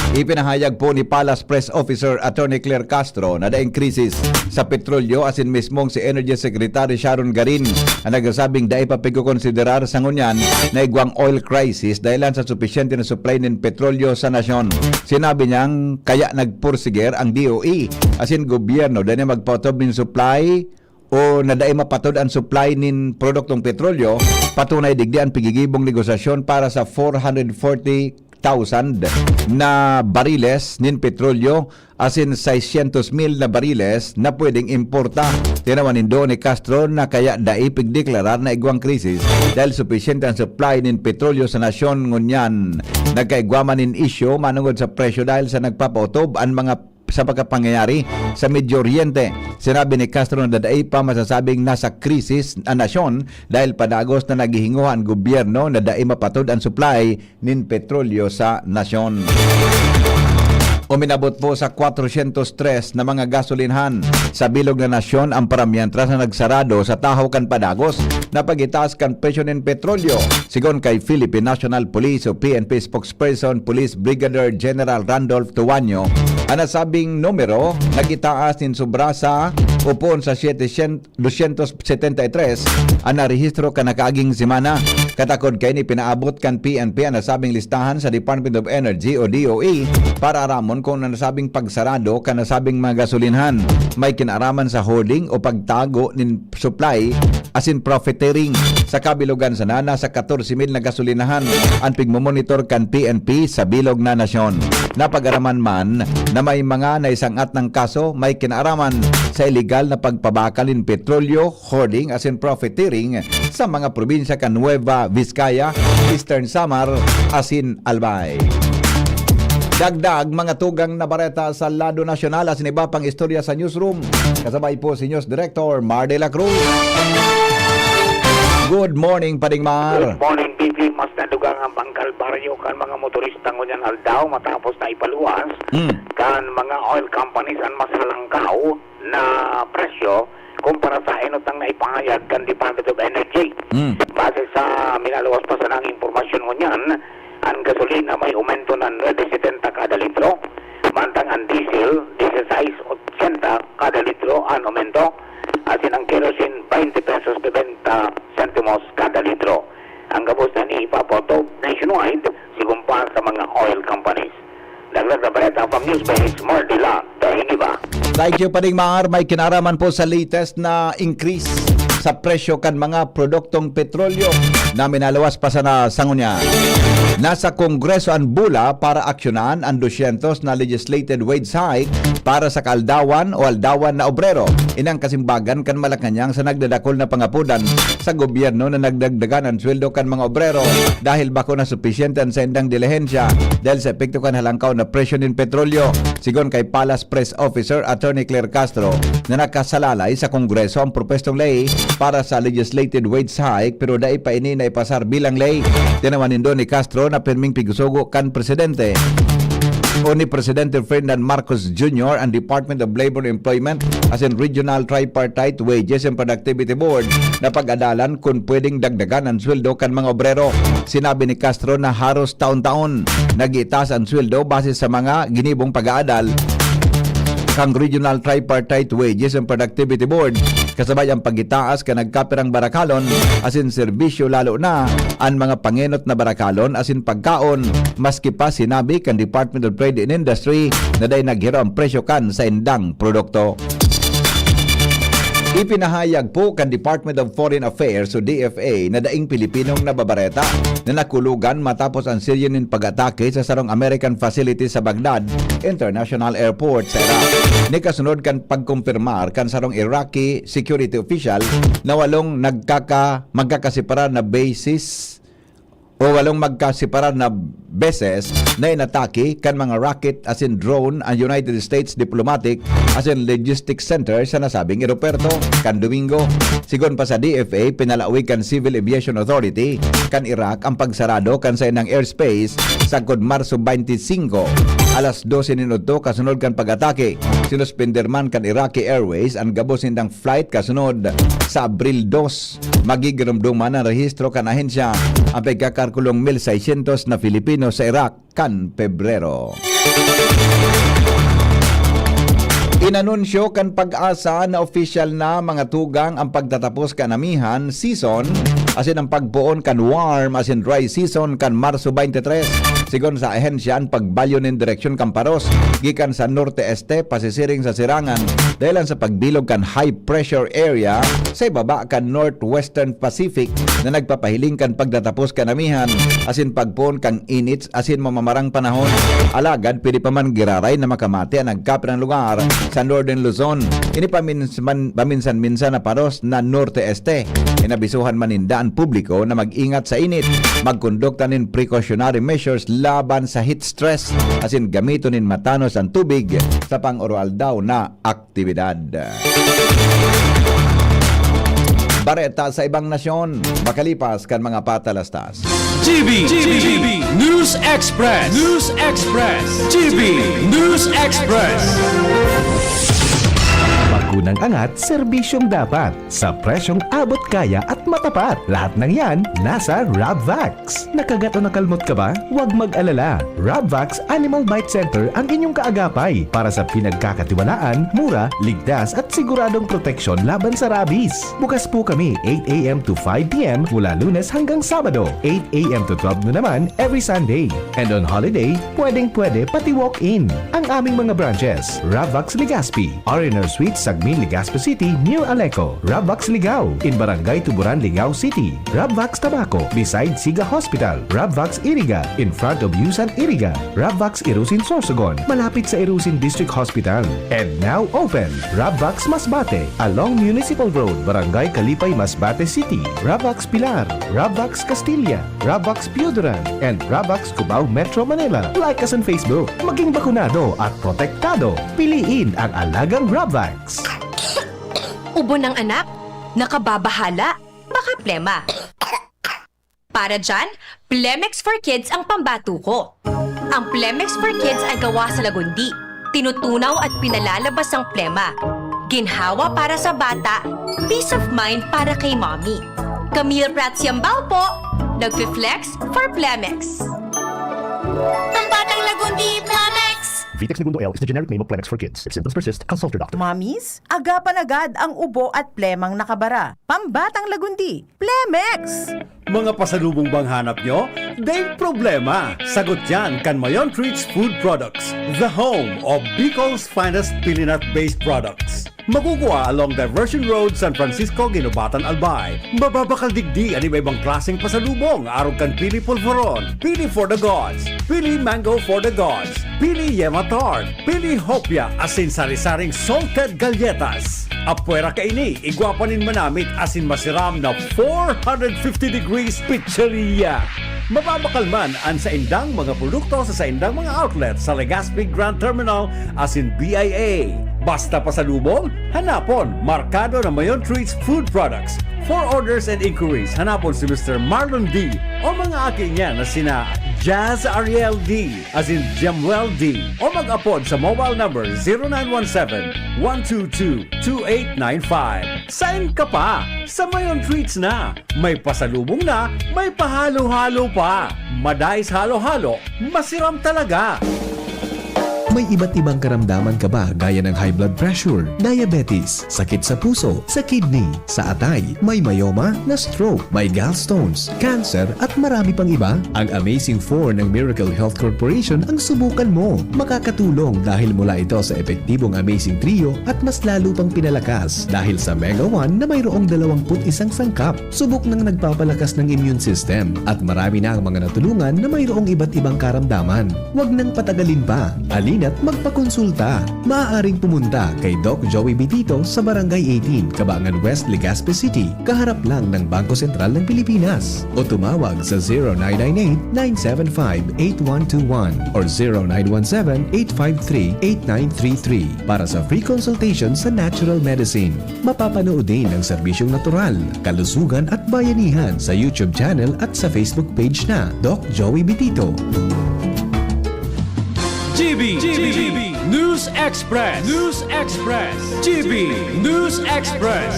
Ipinahayag po ni Palace Press Officer Attorney Claire Castro na daing krisis sa petrolyo asin mismong si Energy Secretary Sharon Garin ang nagsasabing dahil pa pagkukonsiderar sa ngunyan na igwang oil crisis dahilan sa supisyente na supply ng petrolyo sa nasyon. Sinabi niyang kaya nagpursiger ang DOE asin gobyerno dahil magpautob ng supply o naday mapatod ang supply nin produktong petrolyo, patunay digdi ang pigigibong negosasyon para sa 440,000 na bariles nin petrolyo asin 600,000 na bariles na pwedeng importa. Tinawanin doon ni Castro na kaya daipig deklarar na igwang krisis dahil supisyente ang supply nin petrolyo sa nasyon ngunyan. Nagkaigwaman nin issue manungod sa presyo dahil sa nagpapautob ang mga sa pagkapangyayari sa Medio Oriente. Sinabi ni Castro na dadaay pa masasabing nasa krisis ang nasyon dahil padagos na naghihinguha ang gobyerno na dadaay mapatod ang supply nin petrolyo sa nasyon. Uminabot po sa 403 na mga gasolinhan sa bilog na nasyon ang paramihan tras na nagsarado sa tahaw kan padagos na pagitaas kan presyo ng petrolyo. Sigon kay Philippine National Police o PNP spokesperson Police Brigadier General Randolph Tuanyo, ang nasabing numero nagitaas nin sobra sa upon sa 273 ang narehistro ka nakaaging simana. Katakod kay ni pinaabot kan PNP ang nasabing listahan sa Department of Energy o DOE para aramon kung nasabing pagsarado ka nasabing mga gasolinhan. May kinaraman sa holding o pagtago nin supply asin profiteering. Sa kabilugan sana nasa 14,000 na gasolinahan ang pigmomonitor kan PNP sa bilog na nasyon. Napag-araman man na may mga naisangat ng kaso may kinaraman sa illegal na pagpabakalin petrolyo, hoarding asin profiteering sa mga probinsya kan Nueva Vizcaya, Eastern Samar asin Albay. Dagdag mga tugang na bareta sa lado nasyonal asin iba pang istorya sa newsroom. Kasabay po si News Director Mar de la Cruz. Good morning, Pading Mar. Good morning, BP. Mas nadugang ang bangkal baryo kan mga motorista ngunyan aldaw matapos na ipaluwas kan mga oil companies ang mas halangkaw na presyo kumpara sa inutang na ipahayag kan Department of Energy. Base sa minaluwas pa sa nang impormasyon ngunyan, ang gasolina may aumento ng 9.70 kada litro, mantang ang diesel 16.80 kada litro ang aumento, asin ang kerosene 20 pesos 70 sentimos kada litro. Ang gabos na ni ipapoto nationwide sigumpa sa mga oil companies. Dagdag na balita from Newsbase, Mardila, Dahingiba. Thank you, Pading Mar. May kinaraman po sa latest na increase sa presyo kan mga produktong petrolyo na minalawas pa sa sangunya. Nasa Kongreso ang bula para aksyonan ang 200 na legislated wage hike para sa kaldawan o aldawan na obrero. Inang kasimbagan kan Malacanang sa nagdadakol na pangapudan sa gobyerno na nagdagdagan ang sweldo kan mga obrero dahil bako na supisyente ang sendang dilihensya dahil sa epekto kan halangkaw na presyo ng petrolyo. Sigon kay Palace Press Officer Attorney Claire Castro na nakasalalay sa Kongreso ang propestong ley para sa legislated wage hike pero dai pa ini na ipasar bilang ley. Tinawanin doon ni Castro na perming pigusugo kan presidente o ni Presidente Ferdinand Marcos Jr. ang Department of Labor and Employment as in Regional Tripartite Wages and Productivity Board na pag-adalan kung pwedeng dagdagan ang sweldo kan mga obrero. Sinabi ni Castro na haros taon-taon nag-itaas ang sweldo base sa mga ginibong pag-aadal kang Regional Tripartite Wages and Productivity Board kasabay ang pagitaas ka nagkapirang barakalon asin serbisyo lalo na ang mga pangenot na barakalon asin pagkaon maski pa sinabi kan Department of Trade and Industry na day naghiro ang presyo kan sa indang produkto. Ipinahayag po kan Department of Foreign Affairs o DFA na daing Pilipinong nababareta na nakulugan matapos ang Syrian pag-atake sa sarong American facility sa Baghdad International Airport sa Iraq. Ni kasunod kan pagkumpirmar kan sarong Iraqi security official na walong magkakasiparar na basis o walong magkasiparar na beses na inatake kan mga rocket as in drone ang United States Diplomatic as in Logistics Center sa nasabing aeroperto kan Domingo. Sigon pa sa DFA, pinalawig kan Civil Aviation Authority kan Iraq ang pagsarado kan sa inang airspace sa Marso 25 alas 12 minuto kasunod kan pag-atake. Sinuspender man kan Iraqi Airways ang gabos nindang flight kasunod sa Abril 2. Magigramduman ang rehistro kan ahensya ang pagkakarkulong 1,600 na Filipino sa Iraq kan Pebrero. Inanunsyo kan Pag-asa na official na mga tugang ang pagtatapos kan amihan season asin ang pagbuon kan warm asin dry season kan Marso 23. Sigon sa ahensya ang pagbalyo ng direksyon kan Paros gikan sa norte-este pasisiring sa Sirangan dahil sa pagbilog kan high pressure area sa ibaba kan northwestern Pacific na nagpapahiling kan pagtatapos kan amihan asin pagpuon kan inits asin mamamarang panahon. Alagad pwede pa man giraray na makamati ang nagkapit ng lugar sa Northern Luzon. Ini paminsan-minsan na Paros na norte-este. Inabisuhan maninda ang publiko na mag-ingat sa init, magkondukta nin precautionary measures laban sa heat stress asin gamito nin matanos ang tubig sa pang-oral daw na aktibidad. Bareta sa ibang nasyon, makalipas kan mga patalastas. GB News Express. GB News Express. Bagunang angat, serbisyong dapat. Sa presyong abot kaya at matapat. Lahat ng yan, nasa Rabvax. Nakagat o nakalmot ka ba? Huwag mag-alala. Rabvax Animal Bite Center ang inyong kaagapay para sa pinagkakatiwalaan, mura, ligtas at siguradong proteksyon laban sa rabies. Bukas po kami 8 a.m. to 5 p.m. mula Lunes hanggang Sabado. 8 a.m. to 12 na naman every Sunday. And on holiday, pwedeng-pwede pati walk-in. Ang aming mga branches, Rabvax Legazpi, R&R Suite Sagmin, Legazpi City, near Aleco. Rabvax Ligao, in Barangay Tuburan, Ligao City. Rabvax Tabaco, beside Siga Hospital. Rabvax Iriga, in front of Yusan Iriga. Rabvax Irusin Sorsogon, malapit sa Irusin District Hospital. And now open, Rabvax Masbate, along Municipal Road, Barangay Kalipay, Masbate City. Rabvax Pilar, Rabvax Castilla, Rabvax Pioduran, and Rabvax Cubao Metro Manila. Like us on Facebook, maging bakunado at protektado. Piliin ang alagang Rabvax. Ubo ng anak? Nakababahala? Baka plema. Para dyan, Plemex for Kids ang pambato ko. Ang Plemex for Kids ay gawa sa lagundi. Tinutunaw at pinalalabas ang plema. Ginhawa para sa bata, peace of mind para kay mommy. Camille Prats Yambao po, nagfi-flex for Plemex. Pambatang lagundi, Plemex! Vitex Segundo L is the generic name of Plemex for kids. If symptoms persist, consult your doctor. Mommies, agapan agad ang ubo at plemang nakabara. Pambatang lagundi, Plemex! Mga pasalubong bang hanap nyo? Dahil problema. Sagot yan kan Mayon Treats Food Products, the home of Bicol's finest pilinat-based products. Makukuha along Diversion Road, San Francisco, Ginubatan, Albay. Mababakal digdi ang iba-ibang klaseng pasalubong. Araw kan pili pulveron, pili for the gods, pili mango for the gods, pili yema tart, pili hopia, asin sari-saring salted galletas. Apuera kaini, igwapanin manamit asin masiram na 450 degrees pizzeria. Mababakal man ang sa indang mga produkto sa indang mga outlet sa Legazpi Grand Terminal asin BIA. Basta pasalubong, hanapon Markado na Mayon Treats Food Products. For orders and inquiries, hanapon si Mr. Marlon D. o mga aking niya na sina Jazz Ariel D. as in Jamwell D. o mag-apod sa mobile number 0917-122-2895. Sign ka pa! Sa Mayon Treats na! May pasalubong na, may pahalo-halo pa! Madais halo-halo, masiram talaga! May iba't ibang karamdaman ka ba gaya ng high blood pressure, diabetes, sakit sa puso, sa kidney, sa atay, may myoma, na stroke, may gallstones, cancer at marami pang iba? Ang Amazing 4 ng Miracle Health Corporation ang subukan mo. Makakatulong dahil mula ito sa epektibong Amazing Trio at mas lalo pang pinalakas dahil sa Mega 1 na mayroong 21 sangkap. Subok ng nagpapalakas ng immune system at marami na ang mga natulungan na mayroong iba't ibang karamdaman. Huwag nang patagalin pa. Alina't magpakonsulta. Maaaring pumunta kay Doc Joey Bitito sa Barangay 18, Cabangan West, Legazpi City, kaharap lang ng Bangko Sentral ng Pilipinas. O tumawag sa 0998-975-8121 or 0917-853-8933 para sa free consultation sa natural medicine. Mapapanood din ang serbisyong natural, kalusugan at bayanihan sa YouTube channel at sa Facebook page na Doc Joey Bitito. GB News Express. GB News Express.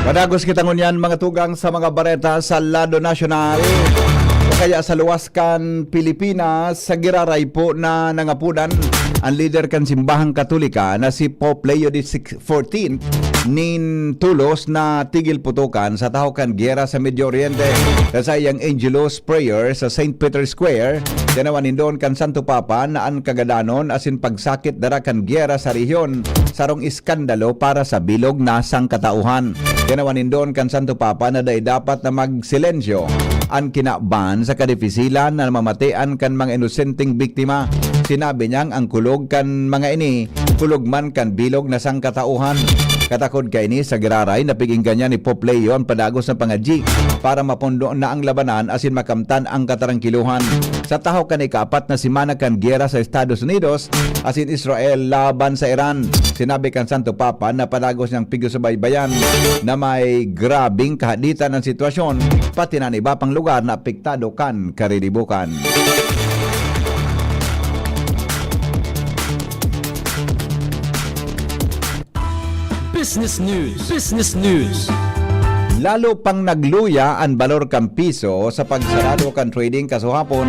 Kadagos kitang unyan mga tugang sa mga bareta sa lado nasyonal o kaya sa luwas kan Pilipinas. Sa giraray po na nangapunan ang leader kan simbahang katolika na si Pope Leo XIV nin tulos na tigil putukan sa taho kan giyera sa Medio Oriente. Sa iyang Angelus Prayer sa St. Peter's Square, tinawanin doon kan Santo Papa na ang kagadanon asin pagsakit dara kan giyera sa rehiyon sarong iskandalo para sa bilog na sangkatauhan. Tinawanin doon kan Santo Papa na dapat na magsilensyo ang kinaban sa kadifisilan na mamatian kan mga inosenteng biktima. Sinabi niyang ang kulog kan mga ini, kulog man kan bilog na sangkatauhan. Katakod kay ni sa giraray na piginggan niya ni Pope Leo ang padagos ng pangadji para mapundo na ang labanan asin makamtan ang katarangkiluhan. Sa taho kan ika-4 na simana kan giyera sa Estados Unidos asin Israel laban sa Iran. Sinabi kan Santo Papa na padagos niyang pigsubaybayan na may grabing kahaditan ng sitwasyon pati na iba pang lugar na apektado kan karilibukan. Business News. Lalo pang nagluya ang balor kan piso sa pagsarado kan trading kasuhapon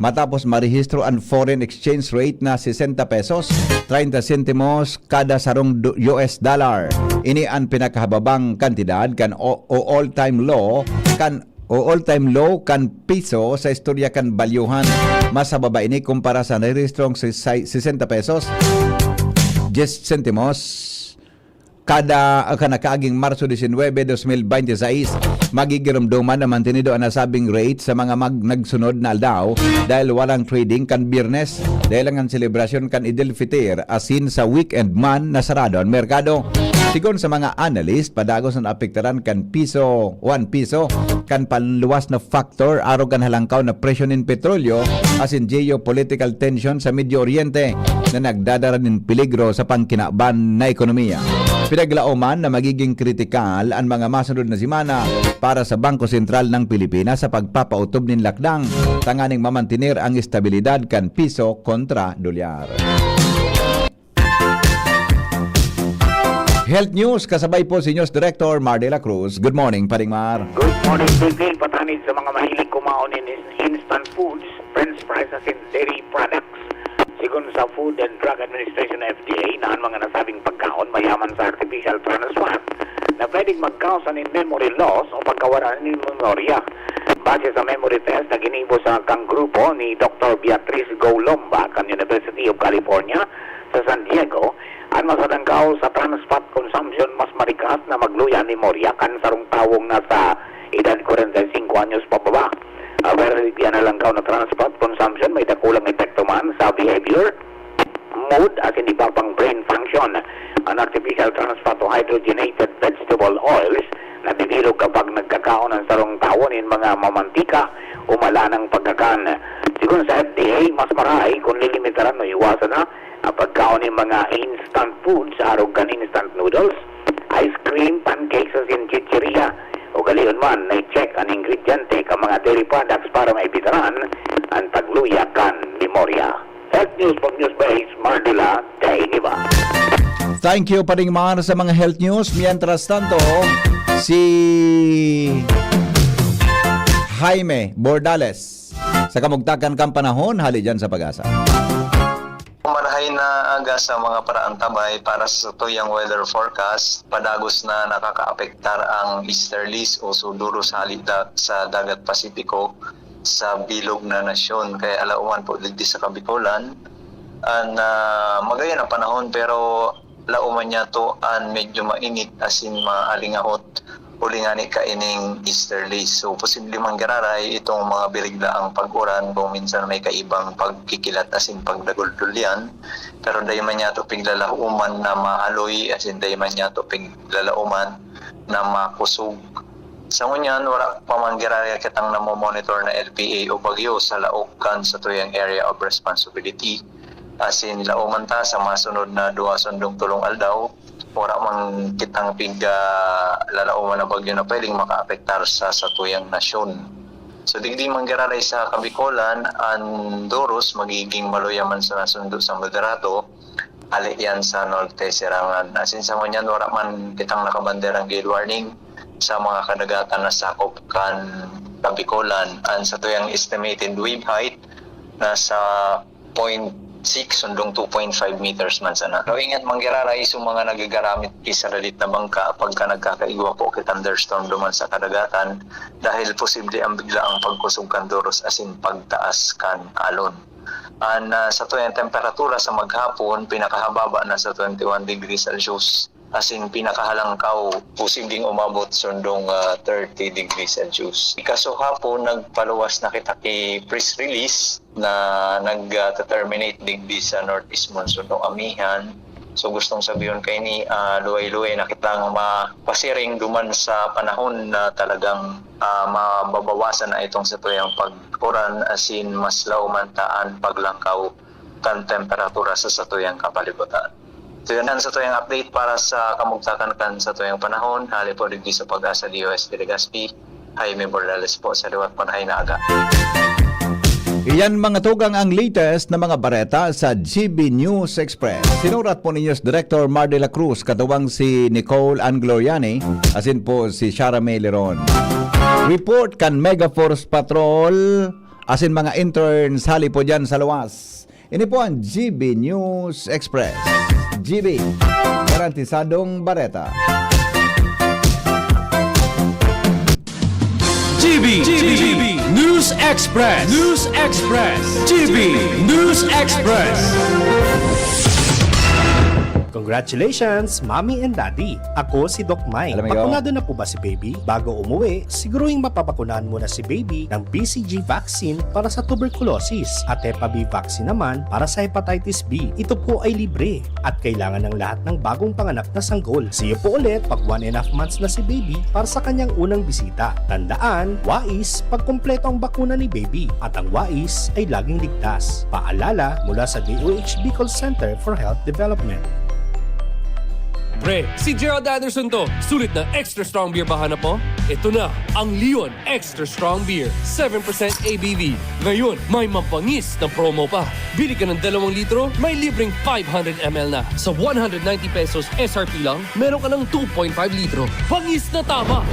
matapos marehistro ang foreign exchange rate na 60 pesos 30 sentimos kada sarong US dollar. Ini ang pinakahababang kantidad kan all-time low kan piso sa istorya kan balyuhan. Mas sa baba ini kumpara sa narehistrong 60 pesos 10 sentimos kada kanakaaging Marso 19, 2026. Magigiramduman na mantinido ang nasabing rate sa mga nagsunod na aldaw dahil walang trading kan Biyernes dahil ang selebrasyon kan Idil Fitr asin sa weekend man na sarado ang merkado. Sigon sa mga analyst, padagos na apektaran kan piso, 1 piso, kan panluwas na factor aro kan halangkaw na presyo nin petrolyo asin geopolitical tension sa Medio Oriente na nagdadara nin peligro sa pangkinaban na ekonomiya. Pinaglaoman na magiging kritikal ang mga masunod na simana para sa Bangko Sentral ng Pilipinas sa pagpapautob nin lakdang tanganing mamantinir ang estabilidad kan piso kontra dolyar. Health News, kasabay po si News Director Mar de la Cruz. Good morning, Paring Mar. Good morning, Big. Patanid sa mga mahilig kumaon in instant foods, french fries as in dairy products. Sigun sa Food and Drug Administration FDA na ang mga nasabing pagkaon mayaman sa artificial trans fat na pwedeng magkausa ng memory loss o pagkawala ng memorya. Base sa memory test na ginibo sa kang grupo ni Dr. Beatrice Golomba kan University of California sa San Diego, ang masadangkaw sa trans fat consumption mas marikas na magluya ni memorya kan sarong tawong nasa edad 45 anyos pababa. Pero yan na lang na trans fat consumption may dakulang epekto man sa behavior, mood at hindi pa pang brain function. Ang artificial trans fat o hydrogenated vegetable oils na bibirog kapag nagkakaon ng sarong tawon in mga mamantika o malanang pagkakan. Sigun sa FDA, mas maray kung lilimitaran o iwasan na ang pagkaon ng mga instant foods, arogan instant noodles, ice cream, pancakes as in chicheria, o galiyon man na i-check ang ingrediente ka mga dairy products para maibitaran ang pagluya kan memorya. Health News pag News Base, Mardila, Kainiba. Thank you, Paring Mar, sa mga health news. Mientras tanto, si Jaime Bordales Sa kamugtakan kang panahon, hali dyan sa Pag-asa. Marahay na aga sa mga paraang tabay para sa tuyang weather forecast. Padagos na nakakaapektar ang easterlies o suduro sa halita sa dagat Pasipiko sa bilog na nasyon. Kaya alauman po digdi sa Kabikulan. Magaya na panahon pero lauman niya to an medyo mainit asin maalingahot ulingani ka ining easterlies. So posible manggararay itong mga biriglaang pag-uran kung minsan may kaibang pagkikilat asin pagdagol-dulyan. Pero dayman niya to piglalauman na maaloy asin dayman niya to piglalauman na makusog. Sa ngunyan, wala pa manggararay kitang namomonitor na LPA o bagyo sa laokan sa tuyang area of responsibility. Asin lauman ta sa masunod na 2-3 aldaw. Wala man kitang lalauman na bagyo na pwedeng makaapektar sa tuyang nasyon. So digdi manggararay sa Kabikulan, ang Doros magiging maluyaman sa nasundo sa moderato, ali yan sa Norte Sirangan. Asin sa ngunyan, wala man kitang nakabanderang gale warning sa mga kadagatan na sakop kan Kabikulan. Ang sa tuyang estimated wave height nasa 0.6 sundong 2.5 meters man sana. So ingat manggiraray sa mga nagagaramit isaralit na bangka pagka nagkakaigwa po kit thunderstorm duman sa kadagatan dahil posible ang biglaang pagkusog kan Doros asin pagtaas kan alon. Sa tuyang temperatura sa maghapon pinakahababa na sa 21 degrees Celsius asin pinakahalangkaw posibleng umabot sundong 30 degrees Celsius. Ikaso hapon nagpaluwas na kita kay press release na nag-terminate digdi sa northeast monsoon o amihan. So gustong sabihin kay ni luway-luway na kitang mapasiring duman sa panahon na talagang mababawasan na itong sa tuyang pag-uran asin mas laumantaan paglangkaw kan temperatura sa satuyang kapalibutan. So yun sa tuyang update para sa kamugtakan kan sa tuyang panahon. Hali po digdi sa Pag-asa DOS de Legazpi. Jaime Bordales po sa liwat panhay na aga. Iyan mga tugang ang latest na mga bareta sa GB News Express. Sinurat po ni News Director Mar de la Cruz, katuwang si Nicole Angloriani, asin po si Shara May Leron. Report kan Mega Force Patrol, asin mga interns hali po dyan sa luwas. Ini po ang GB News Express. GB, garantisadong bareta. GB News Express. News Express. GB News Express. Congratulations, Mommy and Daddy! Ako si Doc Mike. Bakunado na po ba si Baby? Bago umuwi, siguruhing mapapakunahan muna si Baby ng BCG vaccine para sa tuberculosis at Hep B vaccine naman para sa hepatitis B. Ito po ay libre at kailangan ng lahat ng bagong panganak na sanggol. See you po ulit pag 1.5 months na si Baby para sa kanyang unang bisita. Tandaan, wais pag kumpleto ang bakuna ni Baby at ang wais ay laging ligtas. Paalala mula sa DOH Bicol Center for Health Development. Pre, si Gerald Anderson to. Sulit na extra strong beer ba hanap mo? Ito na, ang Leon Extra Strong Beer. 7% ABV. Ngayon, may mapangis na promo pa. Bili ka ng 2 litro, may libreng 500 ml na. Sa 190 pesos SRP lang, meron ka ng 2.5 litro. Pangis na tama!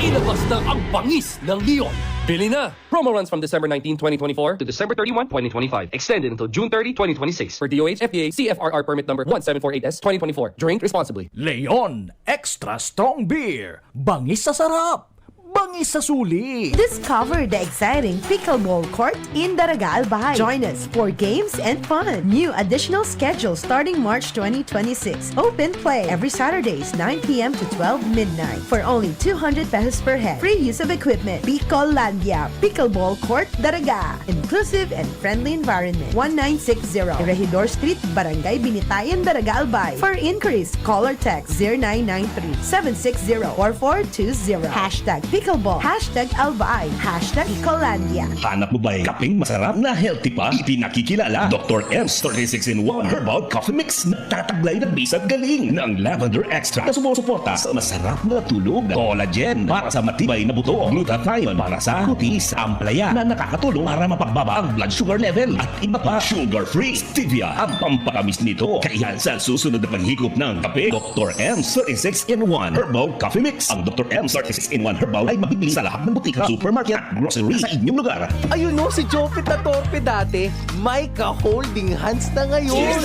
Ilabas na ang pangis ng Leon. Bili na! Promo runs from December 19, 2024 to December 31, 2025. Extended until June 30, 2026. For DOH, FDA, CFRR permit number 1748S, 2024. Drink responsibly. Leon Extra Strong Beer. Bangis sa sarap. Bangis sa sulit. Discover the exciting pickleball court in Daraga Albay. Join us for games and fun. New additional schedule starting March 2026. Open play every Saturdays 9 p.m. to 12 midnight for only 200 pesos per head. Free use of equipment. Picolandia Pickleball Court Daraga. Inclusive and friendly environment. 1960 Regidor Street, Barangay Binitayan, Daraga Albay. For inquiries, call or text 0993-760-4420. Hashtag Pickleball. Hashtag Albay. Hashtag Picolandia. Hanap mo ba'y kapeng masarap na healthy pa? Ipinakikilala Dr. M's 36-in-1 Herbal Coffee Mix na tataglay na base at galing ng lavender extract na sumusuporta sa masarap na tulog, collagen para sa matibay na buto, glutathione para sa kutis, amplaya na nakakatulong para mapagbaba ang blood sugar level at iba pa. Sugar-free stevia ang pampakamis nito. Kaya sa susunod na paghigop ng kape, Dr. M's 36-in-1 Herbal Coffee Mix. Ang Dr. M's 36-in-1 Herbal ay mabibili sa lahat ng butika, supermarket at grocery sa inyong lugar. Ayun no, si Jopit na torpe dati, may ka-holding hands na ngayon.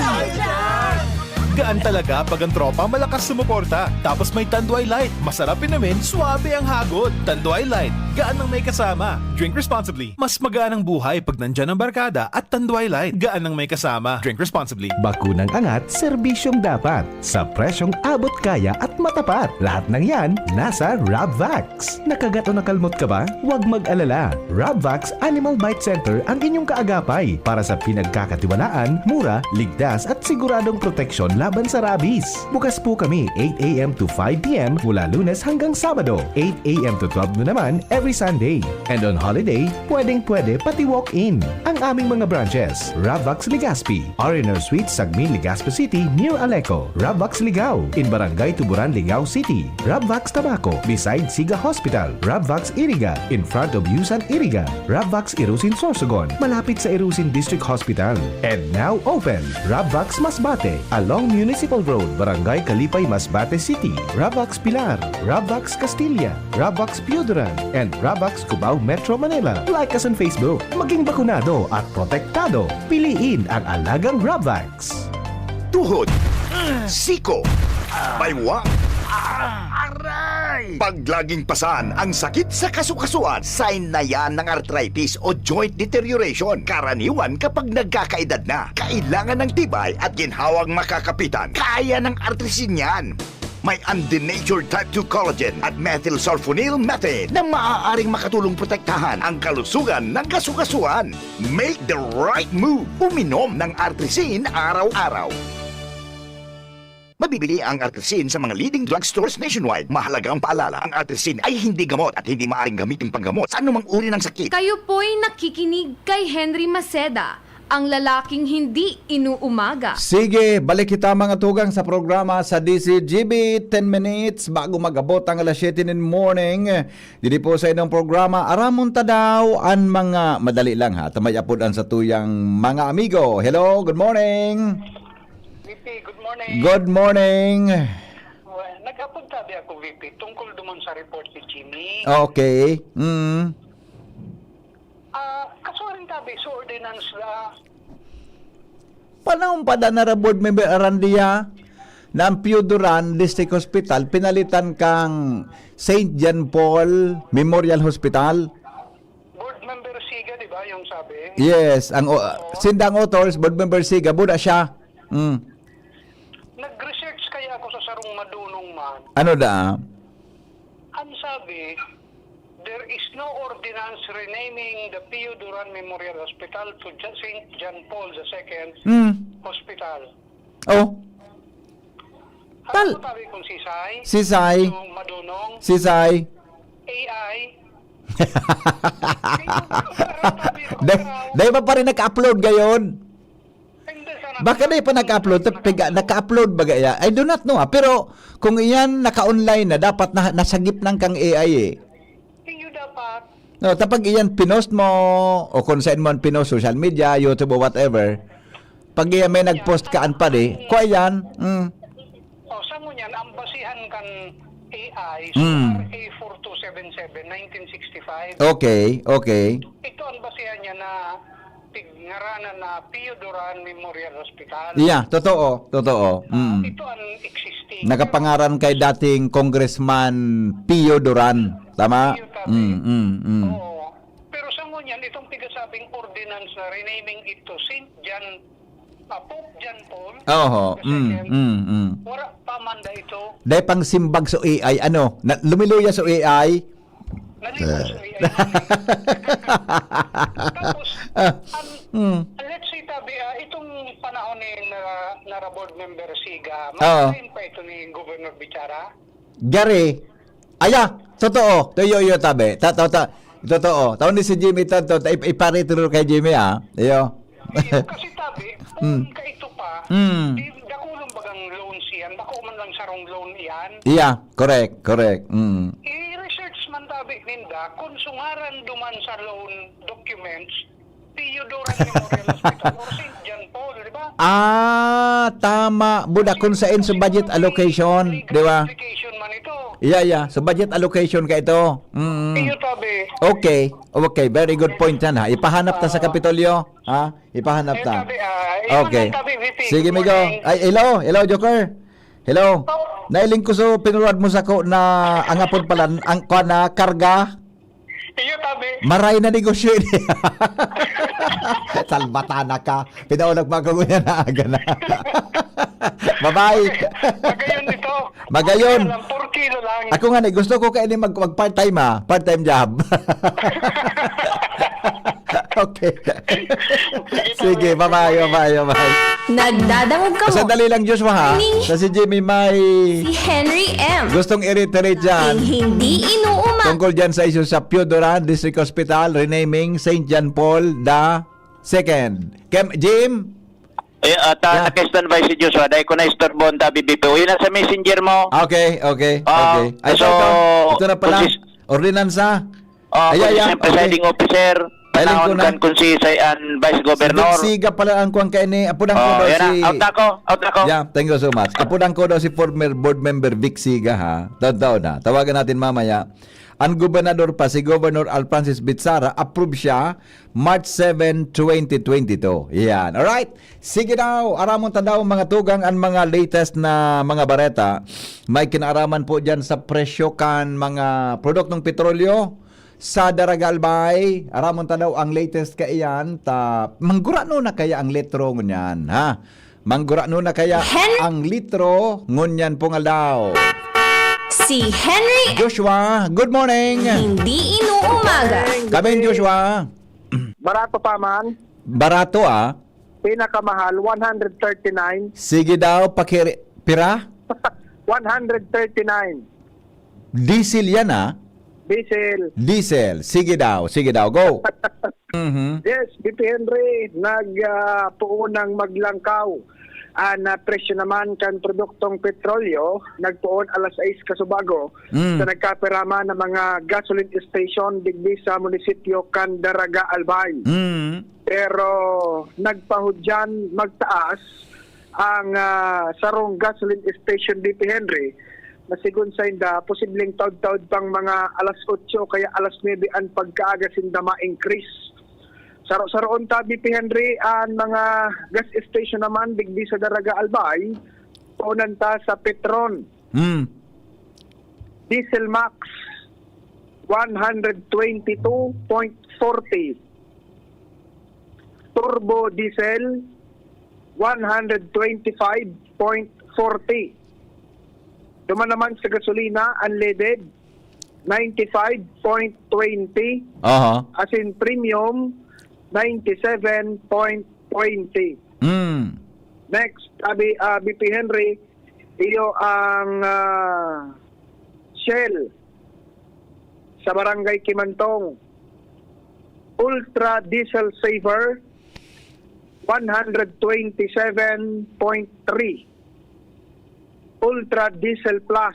Gaan talaga pag ang tropa malakas sumuporta. Tapos may Tanduay Light. Masarap inumin, suabe ang hagod. Tanduay Light, gaan ng may kasama. Drink responsibly. Mas magaan ang buhay pag nandyan ang barkada at Tanduay Light. Gaan ng may kasama. Drink responsibly. Bakunang angat, serbisyong dapat. Sa presyong abot kaya at matapat. Lahat ng yan, nasa Rabvax. Nakagat o nakalmot ka ba? Huwag mag-alala. Rabvax Animal Bite Center ang inyong kaagapay para sa pinagkakatiwalaan, mura, ligtas at siguradong proteksyon laban sa rabies. Bukas po kami 8 a.m. to 5 p.m. mula Lunes hanggang Sabado, 8 a.m. to 12 noon naman every Sunday. And on holiday, pwedeng-pwede pati walk-in. Ang aming mga branches, Rabvax Legazpi, R&R Suites, Sagmi, Legazpi City, near Aleco, Rabvax Ligao, in Barangay Tuburan, Ligao City, Rabvax Tabaco, beside Siga Hospital, Rabvax Iriga, in front of Yusan Iriga, Rabvax Irusin Sorsogon, malapit sa Irusin District Hospital. And now open, Rabvax Masbate, along Municipal Road, Barangay Kalipay, Masbate City, Rabvax Pilar, Rabvax Castilla, Rabvax Pioduran, and Rabvax Cubao Metro Manila. Like us on Facebook. Maging bakunado at protektado. Piliin ang alagang Rabvax. Tuhod, siko, baywa, aray! Pag laging pasan ang sakit sa kasukasuan, sign na yan ng arthritis o joint deterioration. Karaniwan kapag nagkakaedad na, kailangan ng tibay at ginhawang makakapitan. Kaya ng artrisin yan. May undenatured type 2 collagen at methylsulfonyl methane na maaaring makatulong protektahan ang kalusugan ng kasukasuan. Make the right move. Uminom ng artrisin araw-araw. Mabibili ang artrisin sa mga leading drugstores nationwide. Mahalaga ang paalala, ang artrisin ay hindi gamot at hindi maaaring gamitin panggamot sa anumang uri ng sakit. Kayo po'y nakikinig kay Henry Maceda, ang lalaking hindi inuumaga. Sige, balik kita mga tugang sa programa sa DCGB. 10 minutes bago magabot ang alas 7 in morning. Dili po sa inyong programa, aramon ta daw ang mga, madali lang ha, tamay apudan sa tuyang mga amigo. Hello, good morning. VP, good morning. Good morning. Nagkapunta di ako, VP, tungkol duman sa report ni Jimmy. Okay. Kasuaring tabi sa ordinance la. Panahon pa na board member Arandia ng Pioduran District Hospital, pinalitan kang St. John Paul Memorial Hospital. Board member Siga, di ba, yung sabi? Yes, ang sindang authors, board member Siga, buda siya. Nag-research kaya ako sa sarong madunong man. Ano da? Ang sabi, there is no ordinance renaming the Pio Duran Memorial Hospital to St. John Paul II Hospital. Oh. Ano tabi kung sisay? Sisay. Yung madunong? Sisay. AI? Dahil ba pa rin naka-upload gayon? Baka na pa naka-upload, naka-upload ba gaya? I do not know pero kung iyan naka-online na, dapat nasagip ng kang AI eh. Hindi dapat. No, tapag iyan pinost mo o kung saan mo pinost, social media, YouTube o whatever, pag iyan may nag-post kaan pa di, ko ayan. O, sa mo niyan, ang basihan kan AI, RA 4277, 1965. Okay. Ito ang basihan niya na ngaranan na Pio Duran Memorial Hospital. Yeah, totoo. Ito ang existing. Nakapangaran kay dating Congressman Pio Duran. Tama? Oo. Pero sa ngunyan, itong tigasabing ordinance na renaming ito St. John, Pope John Paul. Oo. Wala pa man da ito. Dahil pang simbag sa AI, lumiluya sa AI. Nalibos sa AI. Tapos, let's say tabi, itong panahon ni Nara Board Member Siga, mag-sign pa ito ni Governor Bichara? Gary, totoo. Toyo tabi. Totoo. Taon ni si Jimmy iparituro kay Jimmy Iyo. Kasi tabi, kung kaito pa, dakulong bagang loan siyan, bako man lang sarong loan iyan. Yeah, correct. I-research man tabi ninda, kung sungaran duman sa loan documents, Pio Duran Memorial Hospital or St. John Paul, di ba? Tama. Buda kung saan sa budget allocation, di ba? Allocation man ito. Yeah. So budget allocation ka ito. Iyo tabi. Okay. Very good point yan ha. Ipahanap ta sa Kapitolyo. Ha? Ipahanap ta. Okay. Sige, Migo. Ay, hello, Joker. Hello. Nailing ko so pinurad mo sa ko na angapon pala ang na karga. Iyo tabi. Maray na negosyo ini. Salbatana ka. Pinaulag magagunya na aga na. Bye-bye. Magayon dito. Magayon. 4 kilo lang. Ako nga gusto ko kayo mag part-time part-time job. Okay. Sige, bye-bye. Nagdadangog ka mo. Sandali lang, Joshua ha. Sa si Jimmy may Si Henry M. gustong i-reiterate dyan. Hindi inuuma. Tungkol dyan sa isyu sa Piodoran District Hospital, renaming St. John Paul II. Jim? Naka-standby si Joshua. Dahil ko na istorbo ang BBP. Uwi na sa messenger mo. Okay. Ay, so, ito na pala. Ordinansa. Presiding officer. Pailing ko na. Kung si Vice Governor. Si Siga pala ang kuwang kaini. Apudang ko daw si... Out ako. Yeah, thank you so much. Apudang ko daw si former board member Vic Siga ha. Taon na. Tawagan natin mamaya. Ang gobernador pa, si Governor Alfrancis Bitsara, approve siya March 7, 2022. Yan. Alright. Sige daw. Aramon tadaw mga tugang ang mga latest na mga bareta. May kinaaraman po dyan sa presyo kan mga produktong petrolyo sa Daraga Albay. Aramon tadaw ang latest kaiyan. Manggurano na kaya ang litro ngunyan. Ha? Manggurano na kaya ang litro ngunyan po nga daw. Si Henry Joshua, good morning. Hindi inuumaga. Kami Joshua. Barato pa man. Barato Pinakamahal, 139. Sige daw, pira? 139. Diesel yan Diesel. Sige daw, go. Yes, BP Henry, nagpuunang maglangkaw. Na presyo naman kan produktong petrolyo, nagpuon alas 6 kasubago sa nagkapirama ng mga gasoline station digdi sa munisipyo kan Daraga Albay. Pero nagpahudyan magtaas ang sarong gasoline station BP Henry na sigun sa inda posibleng taud-taud pang mga alas 8 kaya alas 9 ang pagkaaga sinda ma-increase. Saro-saroon ta BP Henry ang mga gas station naman digdi sa Daraga Albay unan ta sa Petron. Diesel Max 122.40. Turbo Diesel 125.40. Duman naman sa gasolina unleaded 95.20. As in premium 97.20. Next, BP Henry, iyo ang Shell sa Barangay Kimantong. Ultra Diesel Saver 127.3. Ultra Diesel Plus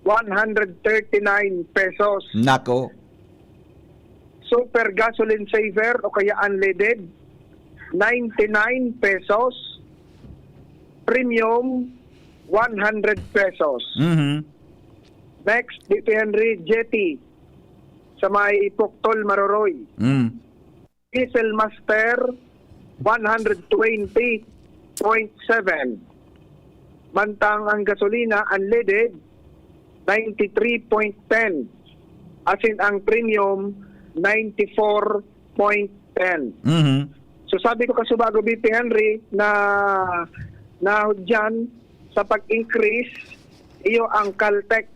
139 pesos. Nako. Super Gasoline Saver o kaya unleaded 99 pesos. Premium 100 pesos. Next, BP Henry Jetty sa may Puktol Maroroy. Diesel Master 120.7. Mantang ang gasolina unleaded 93.10. As in ang premium 94.10. So sabi ko kasubago BP Henry na dyan sa pag-increase iyo ang Caltex.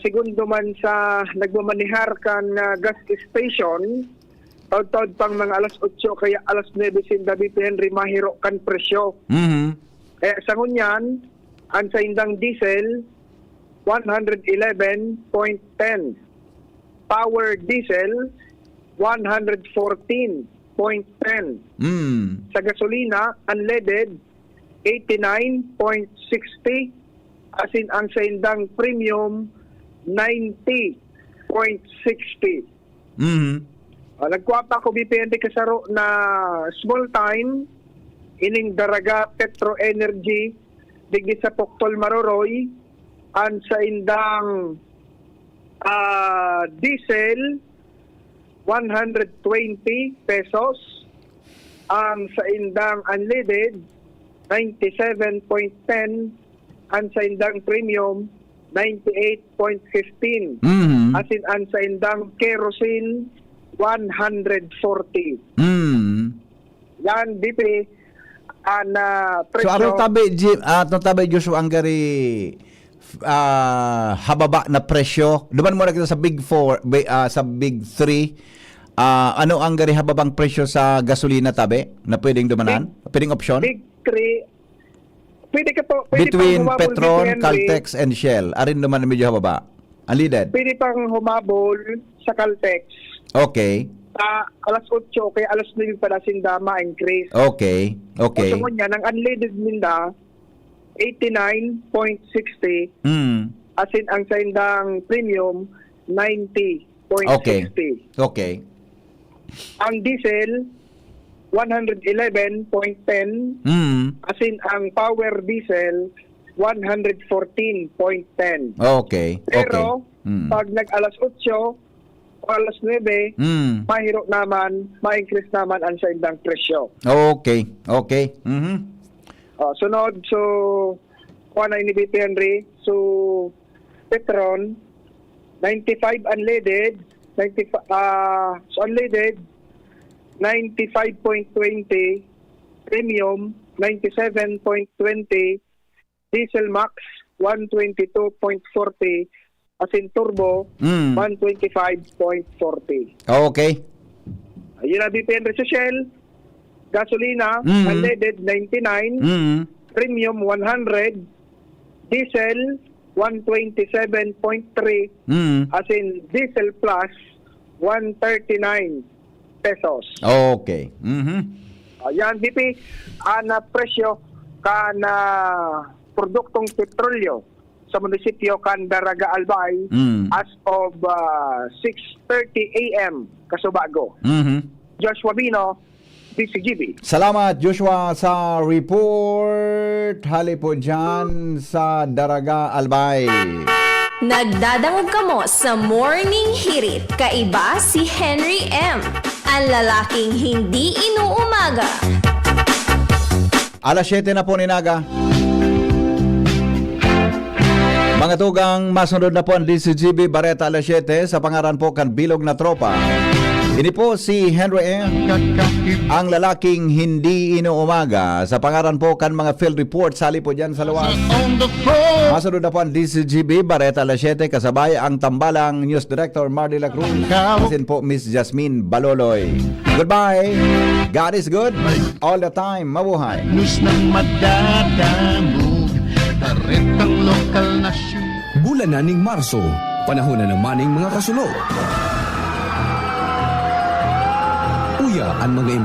Segundo man sa nagmamanihar kan gas station taud-taud pang mga alas 8 kaya alas 9 sinda BP Henry mahiro kan presyo. Sa ngunyan ang sa indang diesel 111.10. Power diesel 114.10. Sa gasolina unleaded 89.60. As in ang sa indang premium 90.60. Nagkwapa ko BPND kasaro na small time ining Daraga Petro Energy digdi sa Puktol Maroroy ang sa indang diesel 120 pesos, ang sa indang unleaded 97.10, ang sa indang premium 98.15. As in, ang sa indang kerosene 140. Yan, BP, presyo. So ano tabi Joshua ang gari hababa na presyo? Duman mo na kita sa Big 4, sa Big 3. Ano ang gari hababang presyo sa gasolina tabi na pwedeng dumanan? Pwedeng option? Big 3. Pwede ka po. Pwede Between pang humabol, Petron, BP, Caltex, and Shell. Arin naman medyo hababa. Unleaded. Pwede pang humabol sa Caltex. Okay. Alas 8, kaya alas 9 pala sindama increase. Okay. Okay. So, niya, ng unleaded minda, 89.60. As in, ang sa indang premium, 90.60. Okay. Okay. Ang diesel, 111.10. As in, ang power diesel, 114.10. Okay. Pero, pag nag-alas 8 o alas 9, mahiro naman, ma-increase naman ang sa indang presyo. Okay. Okay. Sunod, so, kuha na ini BP Henry. So, Petron, 95 unleaded, so unleaded, 95.20, premium, 97.20, diesel max, 122.40, as in turbo, 125.40. Okay. Ayun na BP Henry sa Shell, gasolina, unleaded, 99, premium, 100, diesel, 127.3, as in diesel plus, 139 pesos. Okay. Ayan, BP, na presyo ka na produktong petrolyo sa munisipyo Candaraga Albay as of 6:30 a.m. Kasubago. Joshua Bino, DCGB. Salamat Joshua sa report. Hali po dyan sa Daraga Albay. Nagdadangog kamo sa Morning Hirit. Kaiba si Henry M. Ang lalaking hindi inuumaga. Alas 7 na po ni Naga. Mga tugang, masunod na po ang DCGB Bareta alas 7 sa pangaran po kan Bilog na Tropa. Ini po si Henry M. Ang lalaking hindi inuumaga sa pangaran po kan mga field report. Sali po dyan sa luwas. Masunod na po ang DCGB Bareta alas 7 kasabay ang tambalang News Director Mardy La Cruz. Kasin po Miss Jasmine Baloloy. Goodbye. God is good all the time. Mabuhay. News ng madadamo, taretang lokal na Bulan na ning Marso, panahon na naman ng mga kasunod. Uya ang mga